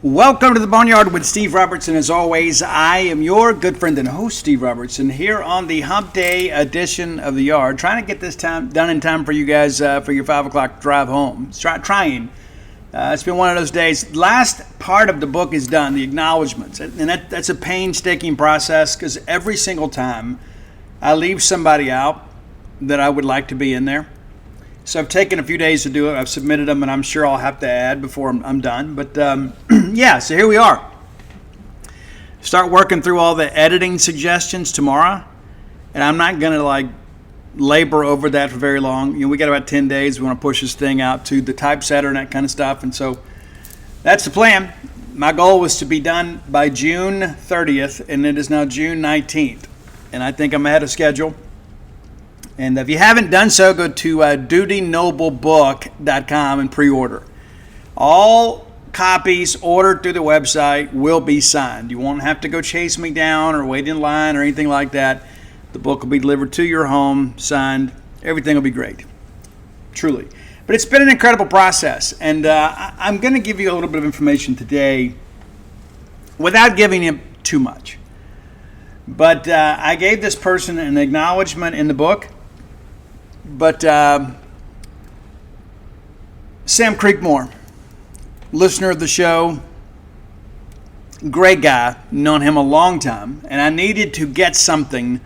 Welcome to the Boneyard with Steve Robertson. As always, I am your good friend and host, Steve Robertson, here on the Hump Day edition of the Yard, trying to get this time done in time for you guys for your 5 o'clock drive home. Trying. It's been one of those days. Last part of the book is done, the acknowledgments, and that's a painstaking process because every single time I leave somebody out that I would like to be in there. So I've taken a few days to do it. I've submitted them, and I'm sure I'll have to add before I'm done. But yeah, so here we are. Start working through all the editing suggestions tomorrow, and I'm not going to labor over that for very long. We got about 10 days. We want to push this thing out to the typesetter and that kind of stuff, and so that's the plan. My goal was to be done by June 30th, and it is now June 19th, and I think I'm ahead of schedule. And if you haven't done so, go to dutynoblebook.com and pre-order. All copies ordered through the website will be signed. You won't have to go chase me down or wait in line or anything like that. The book will be delivered to your home, signed. Everything will be great, truly. But it's been an incredible process, and I'm going to give you a little bit of information today without giving you too much. But I gave this person an acknowledgement in the book. But Sam Creekmore, listener of the show, great guy, known him a long time, and I needed to get something.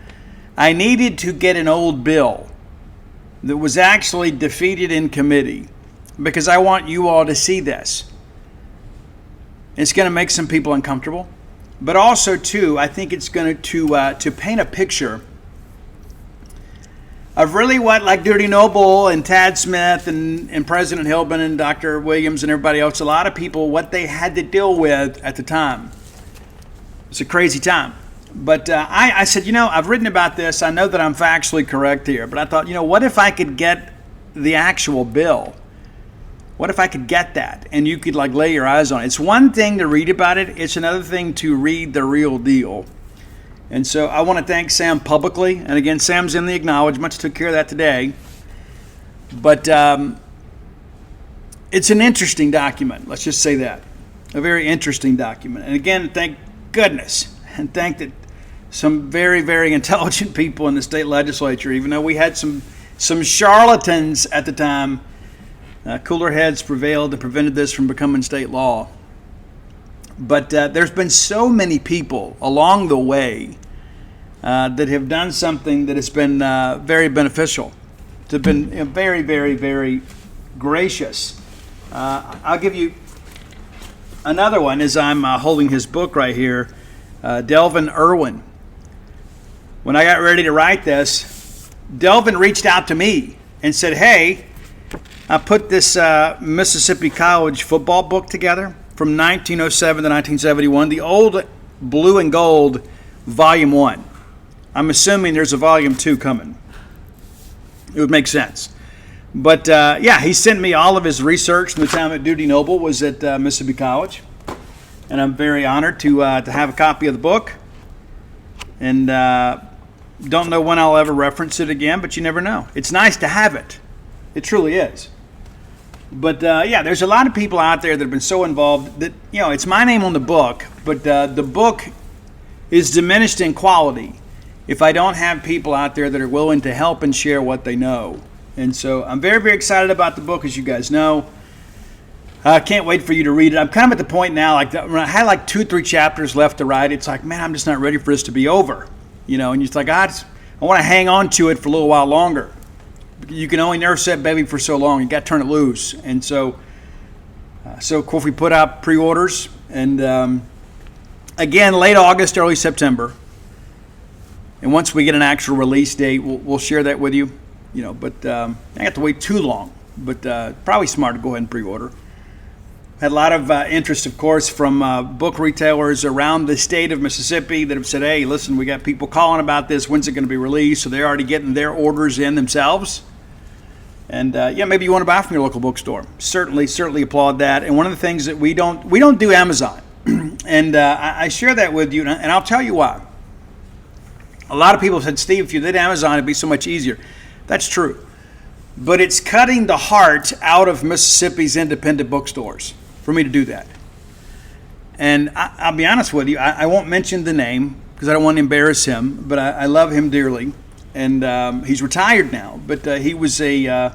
I needed to get an old bill that was actually defeated in committee because I want you all to see this. It's going to make some people uncomfortable, but also, too, I think it's going to paint a picture of really what, like Duty Noble and Tad Smith and President Hillman and Dr. Williams and everybody else, a lot of people, what they had to deal with at the time. It's a crazy time. But I said, I've written about this. I know that I'm factually correct here. But I thought, what if I could get the actual bill? What if I could get that? And you could lay your eyes on it. It's one thing to read about it. It's another thing to read the real deal. And so I want to thank Sam publicly. And again, Sam's in the acknowledgments, took care of that today. But it's an interesting document. Let's just say that. A very interesting document. And again, thank goodness. And thank that some very, very intelligent people in the state legislature, even though we had some charlatans at the time, cooler heads prevailed and prevented this from becoming state law. But there's been so many people along the way that have done something that has been very beneficial. They've been very, very, very gracious. I'll give you another one as I'm holding his book right here, Delvin Irwin. When I got ready to write this, Delvin reached out to me and said, hey, I put this Mississippi College football book together from 1907 to 1971, the old blue and gold volume 1. I'm assuming there's a volume 2 coming. It would make sense. But he sent me all of his research from the time at Duty Noble was at Mississippi College. And I'm very honored to have a copy of the book. And don't know when I'll ever reference it again, but you never know. It's nice to have it. It truly is. But there's a lot of people out there that have been so involved that, it's my name on the book, but the book is diminished in quality if I don't have people out there that are willing to help and share what they know. And so I'm very, very excited about the book, as you guys know. I can't wait for you to read it. I'm kind of at the point now, when I had 2-3 chapters left to write, it's man, I'm just not ready for this to be over. And you're just I want to hang on to it for a little while longer. You can only nurse that baby for so long. You got to turn it loose. And so of course, we put out pre-orders. And again, late August, early September. And once we get an actual release date, we'll share that with you. But I have to wait too long. But probably smart to go ahead and pre-order. Had a lot of interest, of course, from book retailers around the state of Mississippi that have said, hey, listen, we got people calling about this. When's it going to be released? So they're already getting their orders in themselves. And maybe you want to buy from your local bookstore. Certainly applaud that. And one of the things that we don't do Amazon. And I share that with you, and I'll tell you why. A lot of people said, Steve, if you did Amazon, it'd be so much easier. That's true. But it's cutting the heart out of Mississippi's independent bookstores for me to do that. And I'll be honest with you, I won't mention the name because I don't want to embarrass him, but I love him dearly. And he's retired now, but he was a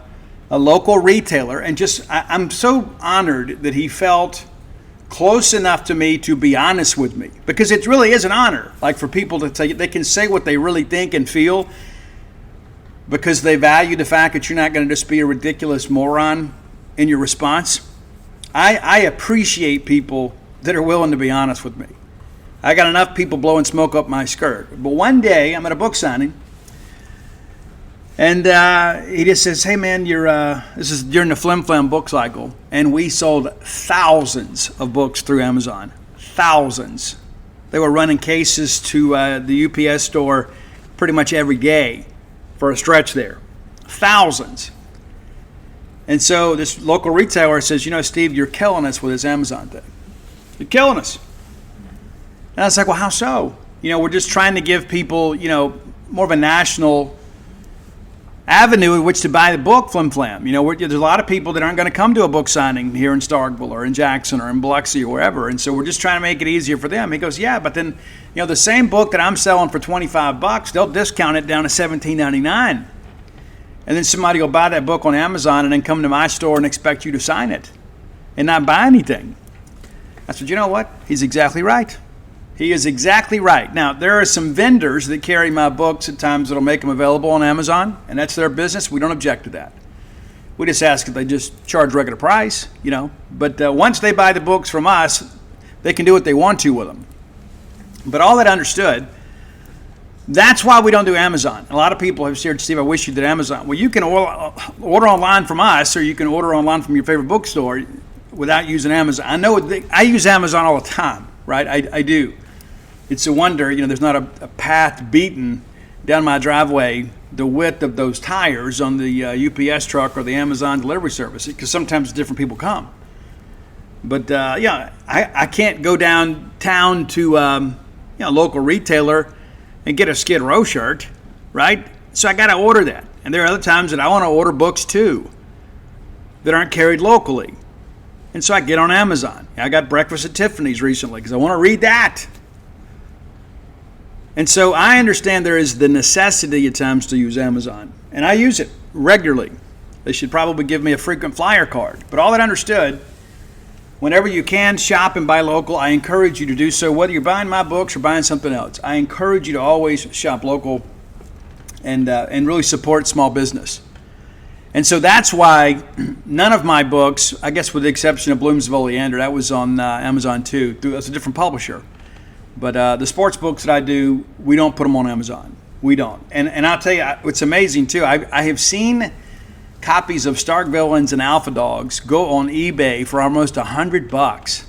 local retailer. And I'm so honored that he felt close enough to me to be honest with me, because it really is an honor, like for people to say they can say what they really think and feel because they value the fact that you're not going to just be a ridiculous moron in your response. I appreciate people that are willing to be honest with me. I got enough people blowing smoke up my skirt. But one day I'm at a book signing, and he just says, "Hey man, this is during the Flim Flam book cycle, and we sold thousands of books through Amazon. Thousands. They were running cases to the UPS store pretty much every day for a stretch there. Thousands." And so this local retailer says, "Steve, you're killing us with this Amazon thing. You're killing us." And I was like, "Well, how so?" We're just trying to give people, more of a national avenue in which to buy the book, Flim Flam. There's a lot of people that aren't going to come to a book signing here in Starkville or in Jackson or in Biloxi or wherever. And so we're just trying to make it easier for them. He goes, "Yeah, but then, the same book that I'm selling for $25, they'll discount it down to $17.99. And then somebody will buy that book on Amazon and then come to my store and expect you to sign it and not buy anything." I said, "You know what? He's exactly right. He is exactly right." Now, there are some vendors that carry my books at times that'll make them available on Amazon, and that's their business. We don't object to that. We just ask if they just charge regular price, But once they buy the books from us, they can do what they want to with them. But all that understood, that's why we don't do Amazon. A lot of people have said, "Steve, I wish you did Amazon." Well, you can order online from us, or you can order online from your favorite bookstore without using Amazon. I know I use Amazon all the time, right? I do. It's a wonder, there's not a path beaten down my driveway the width of those tires on the UPS truck or the Amazon delivery service, because sometimes different people come. But I can't go downtown to a local retailer and get a Skid Row shirt, right? So I got to order that. And there are other times that I want to order books too that aren't carried locally. And so I get on Amazon. I got Breakfast at Tiffany's recently because I want to read that. And so I understand there is the necessity at times to use Amazon. And I use it regularly. They should probably give me a frequent flyer card. But all that understood, whenever you can shop and buy local, I encourage you to do so, whether you're buying my books or buying something else. I encourage you to always shop local and really support small business. And so that's why none of my books, I guess with the exception of Bloom's BONEYARD, that was on Amazon too. That's a different publisher. But the sports books that I do, we don't put them on Amazon. We don't. And I'll tell you, it's amazing too. I have seen copies of Stark Villains and Alpha Dogs go on eBay for almost $100.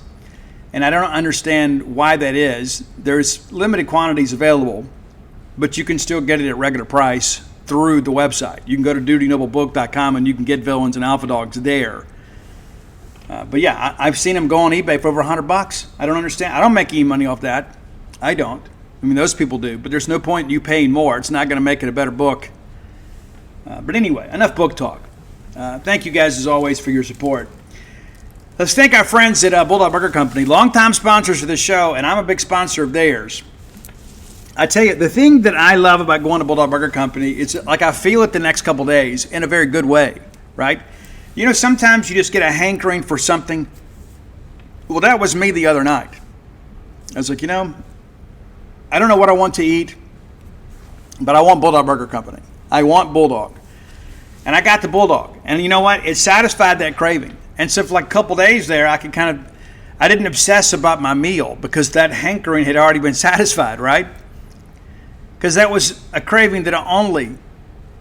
And I don't understand why that is. There's limited quantities available, but you can still get it at regular price through the website. You can go to dutynoblebook.com and you can get Villains and Alpha Dogs there. But yeah, I've seen them go on eBay for over $100. I don't understand. I don't make any money off that. I don't. I mean, those people do. But there's no point in you paying more. It's not going to make it a better book. But anyway, enough book talk. Thank you guys, as always, for your support. Let's thank our friends at Bulldog Burger Company, longtime sponsors of this show, and I'm a big sponsor of theirs. I tell you, the thing that I love about going to Bulldog Burger Company, it's like I feel it the next couple days in a very good way, right? Sometimes you just get a hankering for something. Well, that was me the other night. I was like, I don't know what I want to eat, but I want Bulldog Burger Company. I want Bulldog. And I got the Bulldog. And you know what? It satisfied that craving. And so for like a couple days there, I didn't obsess about my meal because that hankering had already been satisfied, right? Because that was a craving that only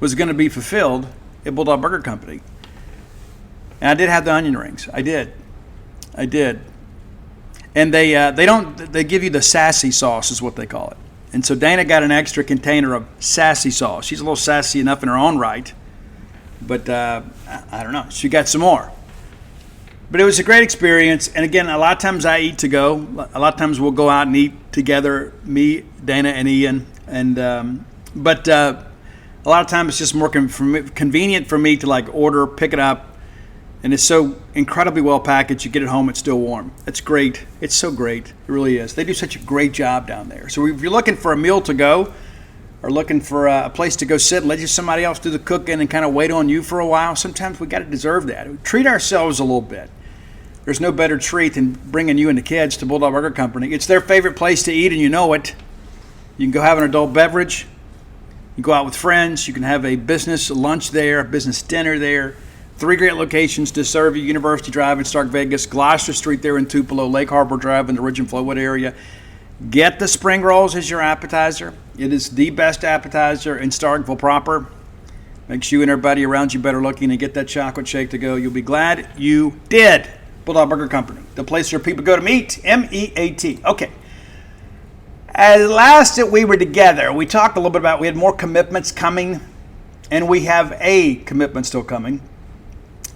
was going to be fulfilled at Bulldog Burger Company. And I did have the onion rings. I did. And they give you the sassy sauce is what they call it. And so Dana got an extra container of sassy sauce. She's a little sassy enough in her own right. But I don't know. She got some more. But it was a great experience. And again, a lot of times I eat to go. A lot of times we'll go out and eat together, me, Dana, and Ian. But a lot of times it's just more convenient for me to order, pick it up, And it's so incredibly well packaged. You get it home, it's still warm. It's great. It's so great. It really is. They do such a great job down there. So if you're looking for a meal to go or looking for a place to go sit and let somebody else do the cooking and kind of wait on you for a while, sometimes we got to deserve that. We treat ourselves a little bit. There's no better treat than bringing you and the kids to Bulldog Burger Company. It's their favorite place to eat, and you know it. You can go have an adult beverage. You go out with friends. You can have a business lunch there, a business dinner there. 3 great locations to serve you: University Drive in Stark Vegas, Gloucester Street there in Tupelo, Lake Harbor Drive in the Ridge and Flowood area. Get the spring rolls as your appetizer. It is the best appetizer in Starkville proper. Makes you and everybody around you better looking, and get that chocolate shake to go. You'll be glad you did. Bulldog Burger Company, the place where people go to meet, M-E-A-T. Okay. At last that we were together, we talked a little bit about we had more commitments coming, and we have a commitment still coming.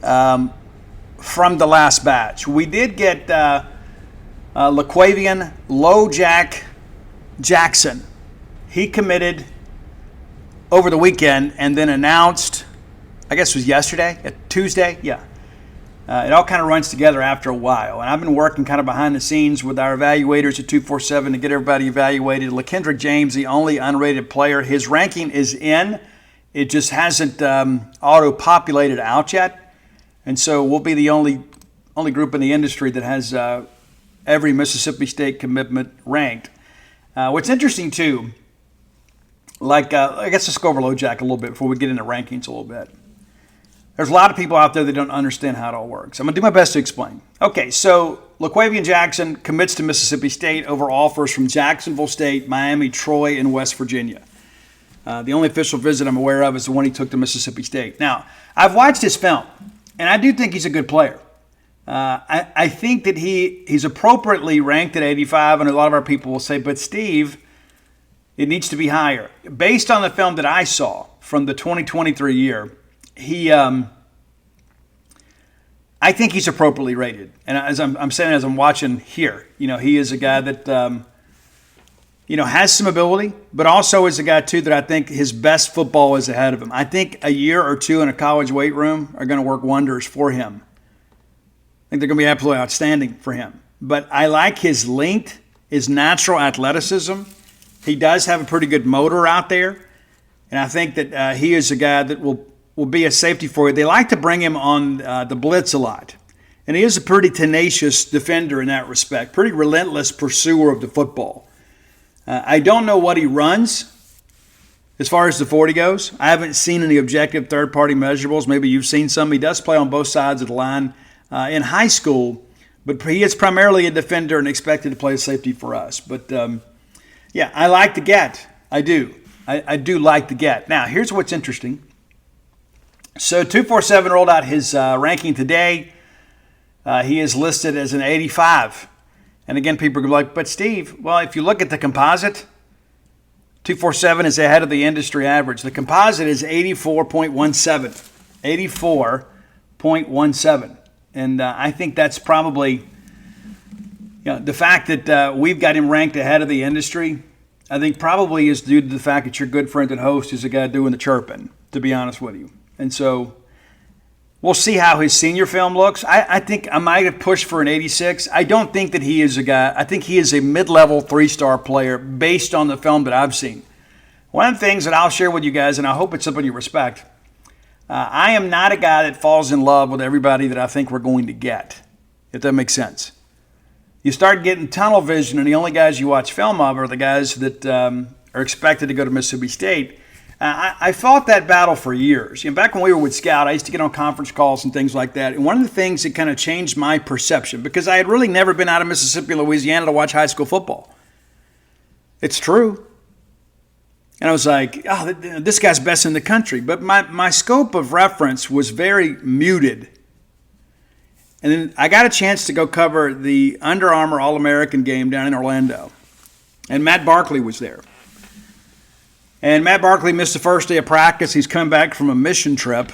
From the last batch. We did get LaQuavian Lojack Jackson. He committed over the weekend and then announced, I guess it was yesterday, Tuesday, yeah. It all kind of runs together after a while. And I've been working kind of behind the scenes with our evaluators at 247 to get everybody evaluated. LaKendrick James, the only unrated player, his ranking is in. It just hasn't auto-populated out yet. And so we'll be the only group in the industry that has every Mississippi State commitment ranked. What's interesting, too, I guess let's go over LoJack a little bit before we get into rankings a little bit. There's a lot of people out there that don't understand how it all works. I'm going to do my best to explain. Okay, so LaQuavian Jackson commits to Mississippi State over offers from Jacksonville State, Miami, Troy, and West Virginia. The only official visit I'm aware of is the one he took to Mississippi State. Now, I've watched his film. And I do think he's a good player. I think that he's appropriately ranked at 85, and a lot of our people will say, but Steve, it needs to be higher. Based on the film that I saw from the 2023 year, I think he's appropriately rated. And as I'm saying, as I'm watching here, he is a guy that, has some ability, but also is a guy, too, that I think his best football is ahead of him. I think a year or two in a college weight room are going to work wonders for him. I think they're going to be absolutely outstanding for him. But I like his length, his natural athleticism. He does have a pretty good motor out there. And I think that he is a guy that will be a safety for you. They like to bring him on the blitz a lot. And he is a pretty tenacious defender in that respect, pretty relentless pursuer of the football. I don't know what he runs as far as the 40 goes. I haven't seen any objective third-party measurables. Maybe you've seen some. He does play on both sides of the line in high school, but he is primarily a defender and expected to play safety for us. But, I like the get. I do. I do like the get. Now, here's what's interesting. So 247 rolled out his ranking today. He is listed as an 85. And again, people are like, but Steve, well, if you look at the composite, 247 is ahead of the industry average. The composite is 84.17. 84.17. And I think that's probably, the fact that we've got him ranked ahead of the industry, I think probably is due to the fact that your good friend and host is a guy doing the chirping, to be honest with you. And so we'll see how his senior film looks. I think I might have pushed for an 86. I don't think that he is a guy. I think he is a mid-level 3-star player based on the film that I've seen. One of the things that I'll share with you guys, and I hope it's something you respect, I am not a guy that falls in love with everybody that I think we're going to get, if that makes sense. You start getting tunnel vision, and the only guys you watch film of are the guys that are expected to go to Mississippi State. I fought that battle for years. Back when we were with Scout, I used to get on conference calls and things like that. And one of the things that kind of changed my perception, because I had really never been out of Mississippi, Louisiana to watch high school football. It's true. And I was like, oh, this guy's best in the country. But my scope of reference was very muted. And then I got a chance to go cover the Under Armour All-American game down in Orlando. And Matt Barkley was there. And Matt Barkley missed the first day of practice. He's come back from a mission trip.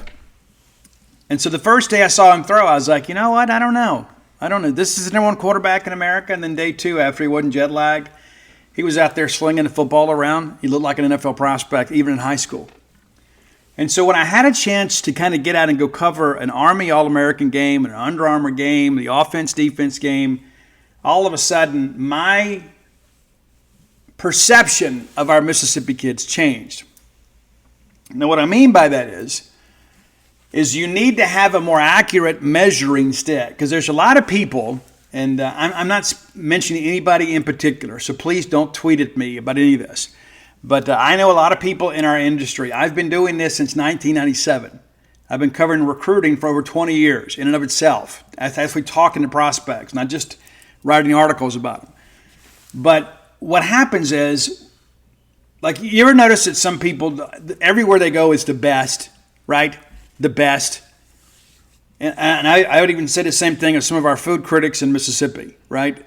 And so the first day I saw him throw, I was like, you know what? I don't know. This is the number one quarterback in America. And then day two, after he wasn't jet lagged, he was out there slinging the football around. He looked like an NFL prospect, even in high school. And so when I had a chance to kind of get out and go cover an Army All-American game, an Under Armour game, the offense-defense game, all of a sudden my perception of our Mississippi kids changed. Now what I mean by that is you need to have a more accurate measuring stick, because there's a lot of people, and I'm not mentioning anybody in particular, so please don't tweet at me about any of this. But I know a lot of people in our industry. I've been doing this since 1997. I've been covering recruiting for over 20 years in and of itself. Actually talking to prospects, not just writing articles about them. But what happens is, like, you ever notice that some people, everywhere they go is the best, right? The best. And I would even say the same thing of some of our food critics in Mississippi, right?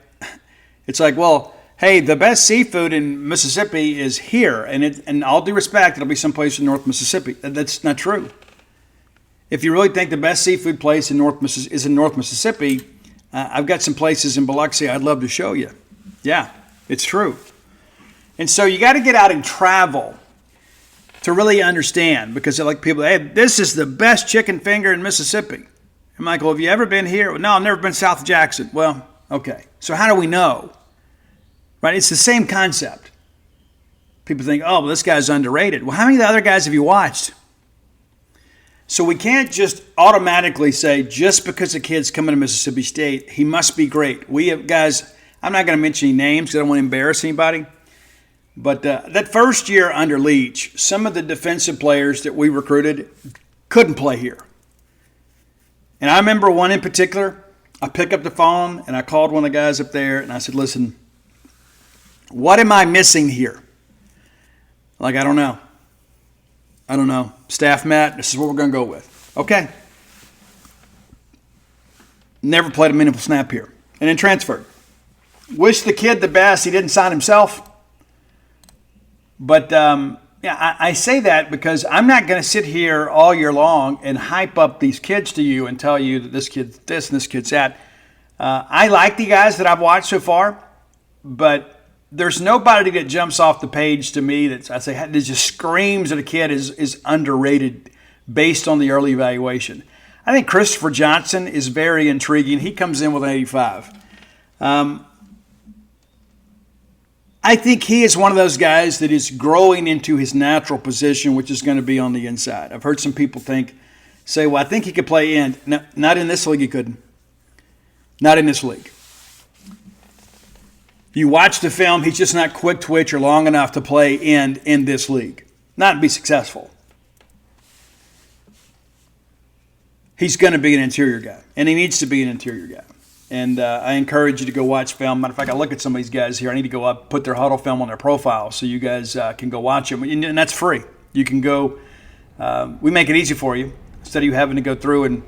It's like, well, hey, the best seafood in Mississippi is here, and all due respect, it'll be someplace in North Mississippi. That's not true. If you really think the best seafood place in is in North Mississippi, I've got some places in Biloxi I'd love to show you. Yeah, it's true. And so you got to get out and travel to really understand, because they're like people, hey, this is the best chicken finger in Mississippi. I'm like, well, have you ever been here? No, I've never been south of Jackson. Well, okay. So how do we know? Right? It's the same concept. People think, oh, well, this guy's underrated. Well, how many of the other guys have you watched? So we can't just automatically say, just because a kid's coming to Mississippi State, he must be great. We have guys, I'm not going to mention any names because I don't want to embarrass anybody. But that first year under Leach, some of the defensive players that we recruited couldn't play here. And I remember one in particular, I picked up the phone and I called one of the guys up there and I said, listen, what am I missing here? Like, I don't know. Staff met, this is what we're going to go with. Okay. Never played a meaningful snap here. And then transferred. Wish the kid the best. He didn't sign himself. But, I say that because I'm not going to sit here all year long and hype up these kids to you and tell you that this kid's this and this kid's that. I like the guys that I've watched so far, but there's nobody that jumps off the page to me that just screams that a kid is underrated based on the early evaluation. I think Christopher Johnson is very intriguing. He comes in with an 85. I think he is one of those guys that is growing into his natural position, which is going to be on the inside. I've heard some people say, well, I think he could play end. No, not in this league he couldn't. Not in this league. You watch the film, he's just not quick twitch or long enough to play end in this league. Not be successful. He's going to be an interior guy, and he needs to be an interior guy. And I encourage you to go watch film. Matter of fact, I look at some of these guys here. I need to go up, put their huddle film on their profile so you guys can go watch them. And that's free. You can go. We make it easy for you. Instead of you having to go through and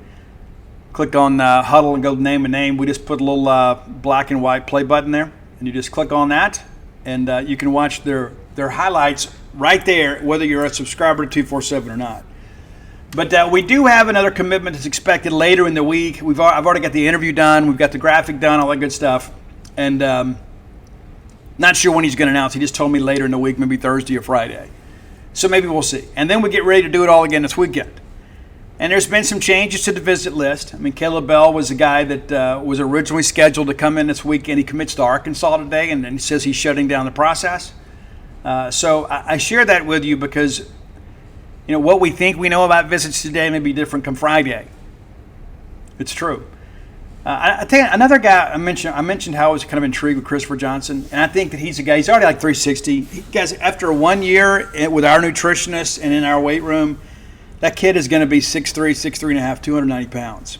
click on huddle and go name a name, we just put a little black and white play button there. And you just click on that, and you can watch their highlights right there, whether you're a subscriber to 247 or not. But we do have another commitment that's expected later in the week. I've already got the interview done. We've got the graphic done, all that good stuff. And not sure when he's going to announce. He just told me later in the week, maybe Thursday or Friday. So maybe we'll see. And then we get ready to do it all again this weekend. And there's been some changes to the visit list. I mean, Caleb Bell was a guy that was originally scheduled to come in this weekend. He commits to Arkansas today, and he says he's shutting down the process. So I share that with you because, what we think we know about visits today may be different come Friday. It's true. I tell you, another guy I mentioned how I was kind of intrigued with Christopher Johnson, and I think that he's a guy, he's already like 360. Guys, after 1 year with our nutritionist and in our weight room, that kid is going to be 6'3", 6'3 and a half, 290 pounds.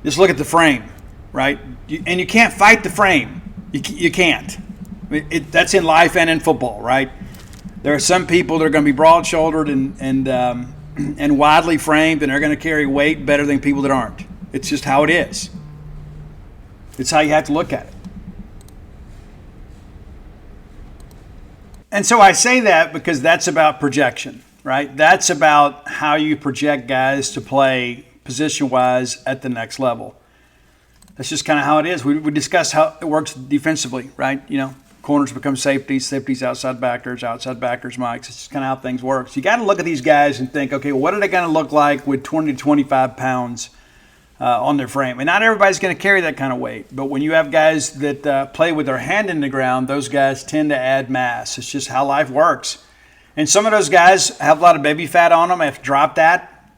Just look at the frame, right? And you can't fight the frame. You can't. That's in life and in football, right? There are some people that are going to be broad-shouldered and widely framed, and they're going to carry weight better than people that aren't. It's just how it is. It's how you have to look at it. And so I say that because that's about projection. Right? That's about how you project guys to play position-wise at the next level. That's just kind of how it is. We discussed how it works defensively, right? Corners become safeties, safeties outside backers mics. It's just kind of how things work. So you got to look at these guys and think, okay, what are they going to look like with 20 to 25 pounds on their frame? And not everybody's going to carry that kind of weight. But when you have guys that play with their hand in the ground, those guys tend to add mass. It's just how life works. And some of those guys have a lot of baby fat on them. They have to drop that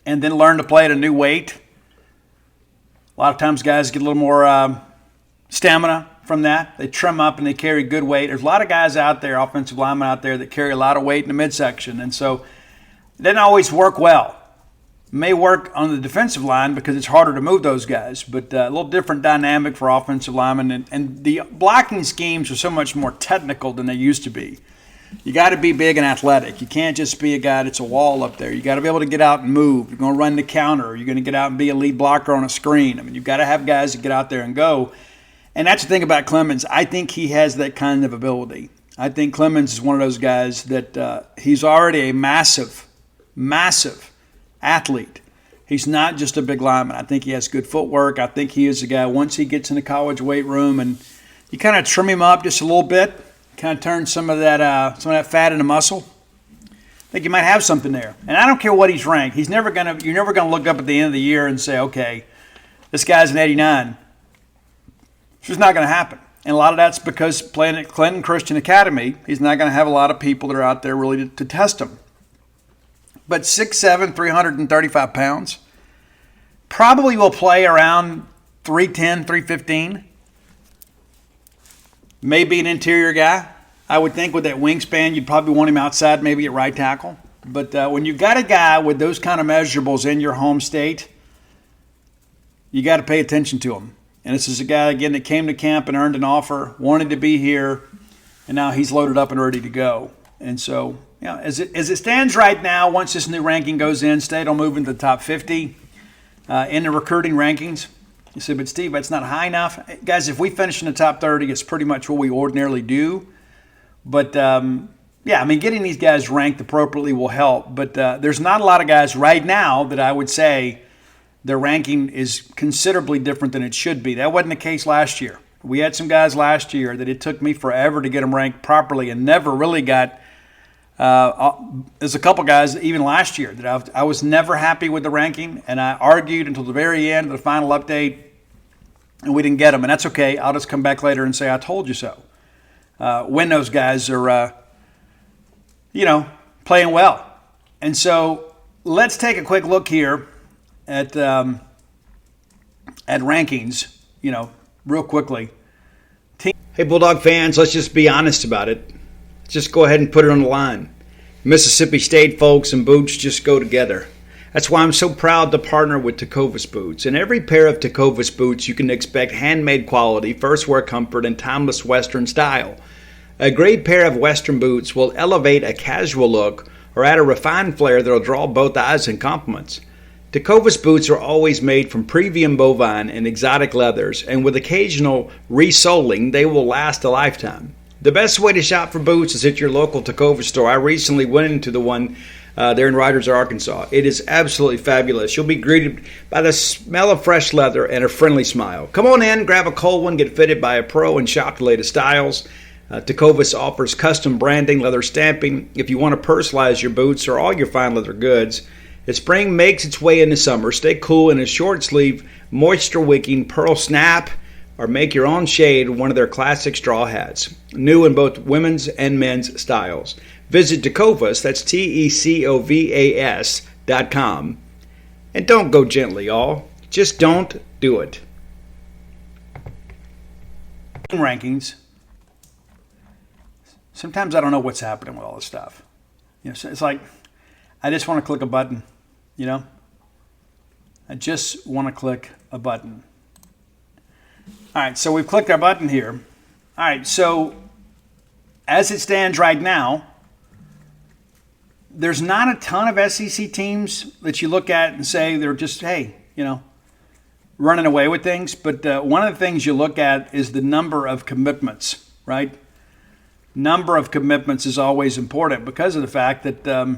and then learn to play at a new weight. A lot of times guys get a little more stamina from that. They trim up and they carry good weight. There's a lot of guys out there, offensive linemen out there, that carry a lot of weight in the midsection. And so it doesn't always work well. It may work on the defensive line because it's harder to move those guys, but a little different dynamic for offensive linemen. And the blocking schemes are so much more technical than they used to be. You got to be big and athletic. You can't just be a guy that's a wall up there. You got to be able to get out and move. You're going to run the counter. You're going to get out and be a lead blocker on a screen. I mean, you've got to have guys that get out there and go. And that's the thing about Clemens. I think he has that kind of ability. I think Clemens is one of those guys that he's already a massive, massive athlete. He's not just a big lineman. I think he has good footwork. I think he is a guy, once he gets in the college weight room and you kind of trim him up just a little bit, kind of turn some of that fat into muscle, I think you might have something there. And I don't care what he's ranked. You're never gonna look up at the end of the year and say, okay, this guy's an 89. It's just not going to happen. And a lot of that's because playing at Clinton Christian Academy, he's not going to have a lot of people that are out there really to test him. But 6'7", 335 pounds, probably will play around 310, 315. Maybe an interior guy. I would think with that wingspan, you'd probably want him outside, maybe at right tackle. But when you've got a guy with those kind of measurables in your home state, you got to pay attention to him. And this is a guy, again, that came to camp and earned an offer, wanted to be here, and now he's loaded up and ready to go. And so, as it stands right now, once this new ranking goes in, State will move into the top 50 in the recruiting rankings. You say, but Steve, that's not high enough. Guys, if we finish in the top 30, it's pretty much what we ordinarily do. But, getting these guys ranked appropriately will help. But there's not a lot of guys right now that I would say their ranking is considerably different than it should be. That wasn't the case last year. We had some guys last year that it took me forever to get them ranked properly and never really got there's a couple guys even last year that I was never happy with the ranking, and I argued until the very end of the final update, and we didn't get them. And that's okay. I'll just come back later and say I told you so. When those guys are, playing well. And so let's take a quick look here at rankings, real quickly. Hey, Bulldog fans, let's just be honest about it. Just go ahead and put it on the line. Mississippi State folks and boots just go together. That's why I'm so proud to partner with Tecovas Boots. In every pair of Tecovas boots, you can expect handmade quality, first wear comfort, and timeless Western style. A great pair of Western boots will elevate a casual look or add a refined flair that will draw both eyes and compliments. Tecovas boots are always made from premium bovine and exotic leathers, and with occasional resoling, they will last a lifetime. The best way to shop for boots is at your local Tecovas store. I recently went into the one there in Riders, Arkansas. It is absolutely fabulous. You'll be greeted by the smell of fresh leather and a friendly smile. Come on in, grab a cold one, get fitted by a pro, and shop the latest styles. Tecovas offers custom branding, leather stamping. If you want to personalize your boots or all your fine leather goods, as spring makes its way into summer, stay cool in a short sleeve, moisture-wicking pearl snap, or make your own shade with one of their classic straw hats. New in both women's and men's styles. Visit Tecovas, that's TECOVAS.com. And don't go gently, y'all. Just don't do it. Rankings. Sometimes I don't know what's happening with all this stuff. So it's like, I just want to click a button, I just want to click a button. All right, so we've clicked our button here. All right, so as it stands right now, there's not a ton of SEC teams that you look at and say they're just, running away with things. But one of the things you look at is the number of commitments, right? Number of commitments is always important because of the fact that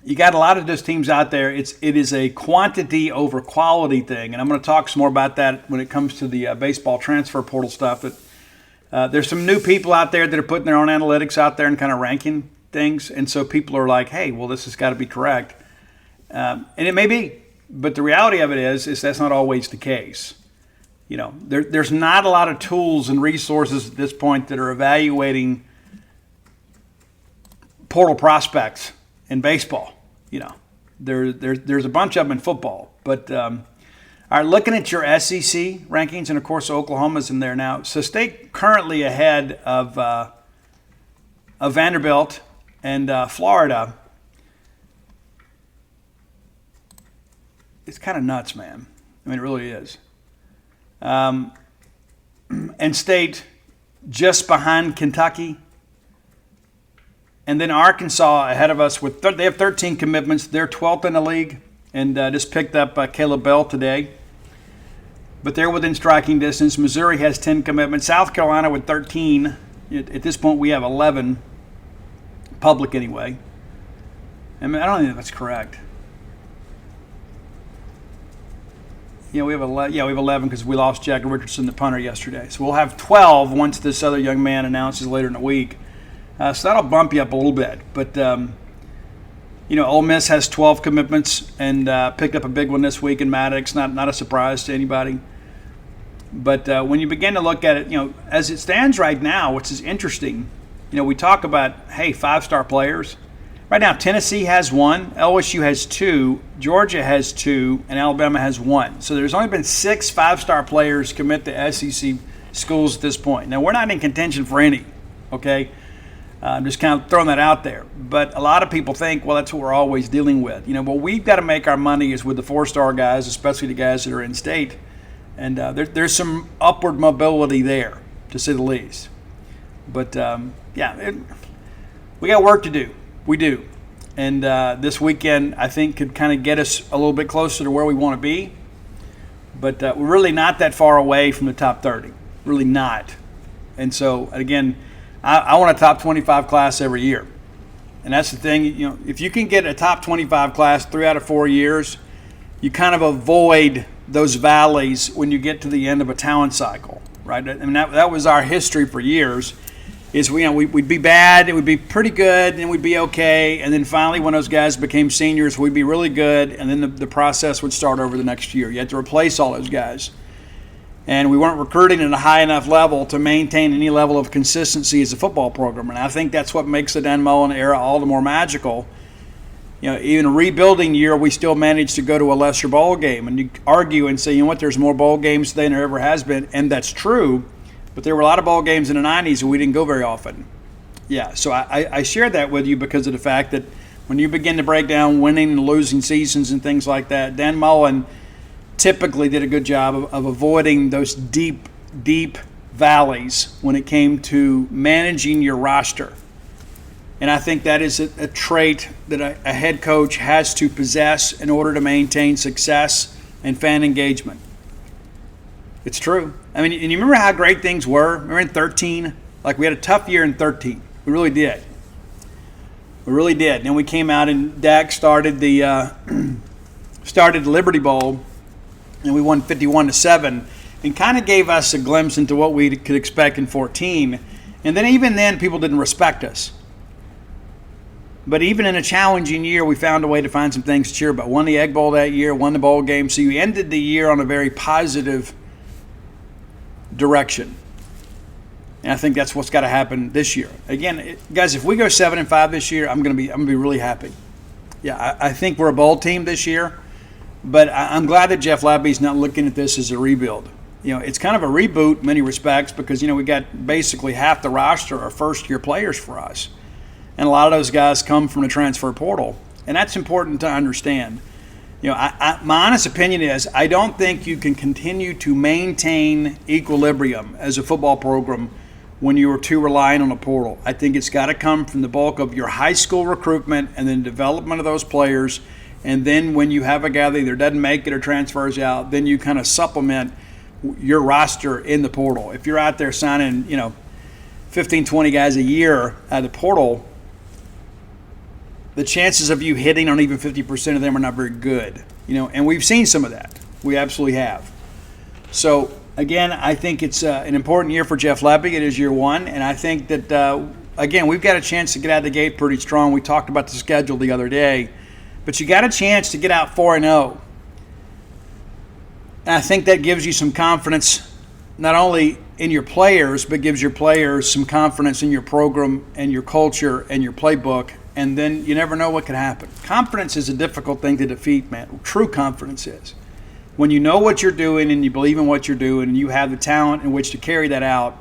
you got a lot of those teams out there. It is a quantity over quality thing, and I'm going to talk some more about that when it comes to the baseball transfer portal stuff that There's some new people out there that are putting their own analytics out there and kind of ranking things. And so people are like, hey, well, this has got to be correct. And it may be. But the reality of it is that's not always the case. There's not a lot of tools and resources at this point that are evaluating portal prospects in baseball. There's a bunch of them in football. But all right, looking at your SEC rankings, and of course Oklahoma's in there now. So State currently ahead of Vanderbilt and Florida. It's kind of nuts, man. I mean, it really is. And State just behind Kentucky. And then Arkansas ahead of us. They have 13 commitments. They're 12th in the league. And just picked up Caleb Bell today. But they're within striking distance. Missouri has 10 commitments. South Carolina with 13. At this point, we have 11. Public anyway. I mean, I don't think that's correct. We have 11 because we lost Jack Richardson, the punter, yesterday. So we'll have 12 once this other young man announces later in the week. So that'll bump you up a little bit. But, Ole Miss has 12 commitments and picked up a big one this week in Maddox. Not a surprise to anybody. But when you begin to look at it, as it stands right now, which is interesting, we talk about, hey, 5-star players. Right now, Tennessee has 1, LSU has 2, Georgia has 2, and Alabama has 1. So there's only been 6 5-star players commit to SEC schools at this point. Now, we're not in contention for any, okay? I'm just kind of throwing that out there. But a lot of people think, well, that's what we're always dealing with. What we've got to make our money is with the 4-star guys, especially the guys that are in state. And there's some upward mobility there, to say the least. But, we got work to do. We do. And this weekend, I think, could kind of get us a little bit closer to where we want to be. But we're really not that far away from the top 30. Really not. And so, again, I want a top 25 class every year. And that's the thing. If you can get a top 25 class 3 out of 4 years, you kind of avoid those valleys when you get to the end of a talent cycle, right? I mean, that was our history for years. Is we'd be bad, it would be pretty good, and we'd be okay, and then finally when those guys became seniors, we'd be really good, and then the process would start over the next year. You had to replace all those guys. And we weren't recruiting at a high enough level to maintain any level of consistency as a football program. And I think that's what makes the Dan Mullen era all the more magical. Even a rebuilding year, we still managed to go to a lesser bowl game. And you argue and say, there's more bowl games today than there ever has been, and that's true. But there were a lot of bowl games in the 90s and we didn't go very often. Yeah, so I shared that with you because of the fact that when you begin to break down winning and losing seasons and things like that, Dan Mullen typically did a good job of avoiding those deep valleys when it came to managing your roster. And I think that is a trait that a head coach has to possess in order to maintain success and fan engagement. It's true. I mean, and you remember how great things were? Remember in 13? Like, we had a tough year in 13. We really did. We really did. And then we came out and Dak started the Liberty Bowl, and we won 51-7, and kind of gave us a glimpse into what we could expect in 14. And then even then, people didn't respect us. But even in a challenging year, we found a way to find some things to cheer about. Won the Egg Bowl that year, won the bowl game. So you ended the year on a very positive direction. And I think that's what's got to happen this year. Again, guys, if we go 7-5 this year, I'm gonna be really happy. Yeah, I think we're a bowl team this year, but I'm glad that Jeff Labby's not looking at this as a rebuild. It's kind of a reboot in many respects because we got basically half the roster are first-year players for us, and a lot of those guys come from the transfer portal, and that's important to understand. My honest opinion is I don't think you can continue to maintain equilibrium as a football program when you are too reliant on a portal. I think it's got to come from the bulk of your high school recruitment and then development of those players. And then when you have a guy that either doesn't make it or transfers out, then you kind of supplement your roster in the portal. If you're out there signing, 15, 20 guys a year out of the portal, the chances of you hitting on even 50% of them are not very good. And we've seen some of that. We absolutely have. So, Again, I think it's an important year for Jeff Lepke. It is year one, and I think that, again, we've got a chance to get out of the gate pretty strong. We talked about the schedule the other day, but you got a chance to get out 4-0. And I think that gives you some confidence, not only in your players, but gives your players some confidence in your program and your culture and your playbook. And then you never know what could happen. Confidence is a difficult thing to defeat, man. True confidence is. When you know what you're doing and you believe in what you're doing and you have the talent in which to carry that out,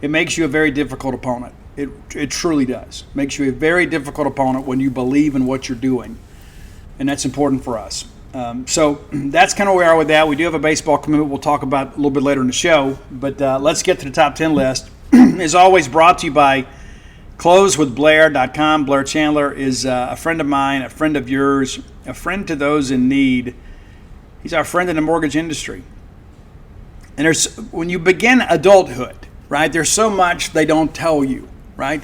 it makes you a very difficult opponent. It truly does. Makes you a very difficult opponent when you believe in what you're doing. And that's important for us. So that's kind of where we are with that. We do have a baseball commitment we'll talk about a little bit later in the show. But let's get to the top 10 list. As always, brought to you by closewithblair.com. Blair Chandler is a friend of mine, a friend of yours, a friend to those in need. He's our friend in the mortgage industry. And when you begin adulthood, right, there's so much they don't tell you, right?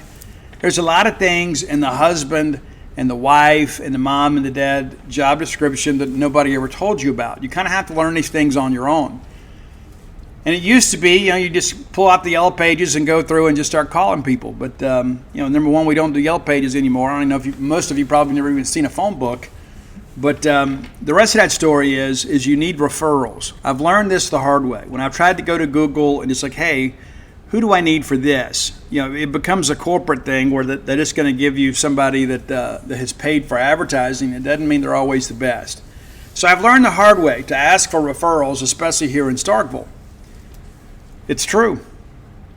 There's a lot of things in the husband and the wife and the mom and the dad job description that nobody ever told you about. You kind of have to learn these things on your own. And it used to be, you just pull out the Yellow Pages and go through and just start calling people. But, number one, we don't do Yellow Pages anymore. I don't know if most of you probably never even seen a phone book. But the rest of that story is you need referrals. I've learned this the hard way. When I've tried to go to Google and it's like, hey, who do I need for this? It becomes a corporate thing where they're just going to give you somebody that has paid for advertising. It doesn't mean they're always the best. So I've learned the hard way to ask for referrals, especially here in Starkville. It's true.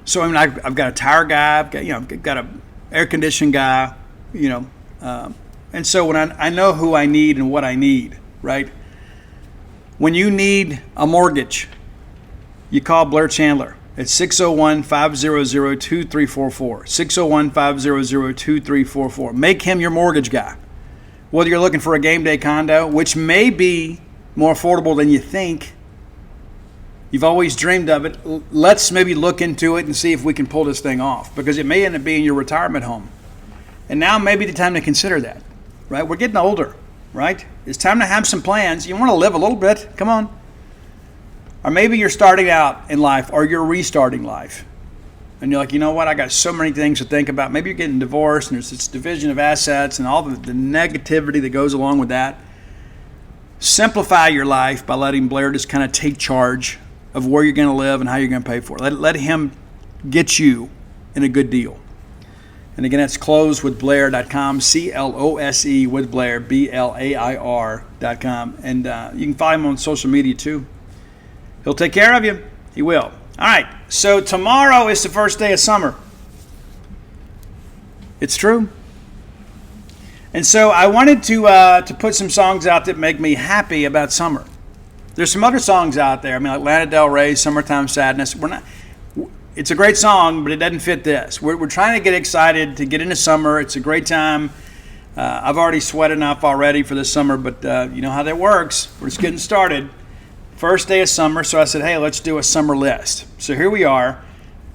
So I've got a tire guy, I've got an air conditioning guy, and so when I know who I need and what I need, right? When you need a mortgage, you call Blair Chandler at 601-500-2344. 601-500-2344. Make him your mortgage guy. Whether you're looking for a game day condo, which may be more affordable than you think, you've always dreamed of it, let's maybe look into it and see if we can pull this thing off, because it may end up being your retirement home. And now may be the time to consider that. Right? We're getting older, right? It's time to have some plans. You want to live a little bit. Come on. Or maybe you're starting out in life or you're restarting life. And you're like, you know what? I got so many things to think about. Maybe you're getting divorced and there's this division of assets and all the negativity that goes along with that. Simplify your life by letting Blair just kind of take charge of where you're going to live and how you're going to pay for it. Let him get you in a good deal. And again, that's closewithblair.com, C-L-O-S-E with Blair, B-L-A-I-R.com. And you can follow him on social media too. He'll take care of you. He will. All right, so tomorrow is the first day of summer. It's true. And so I wanted to put some songs out that make me happy about summer. There's some other songs out there. Like Lana Del Rey's Summertime Sadness. It's a great song, but it doesn't fit this. We're trying to get excited to get into summer. It's a great time. I've already sweated enough already for this summer, but you know how that works. We're just getting started. First day of summer, so I said, hey, let's do a summer list. So here we are,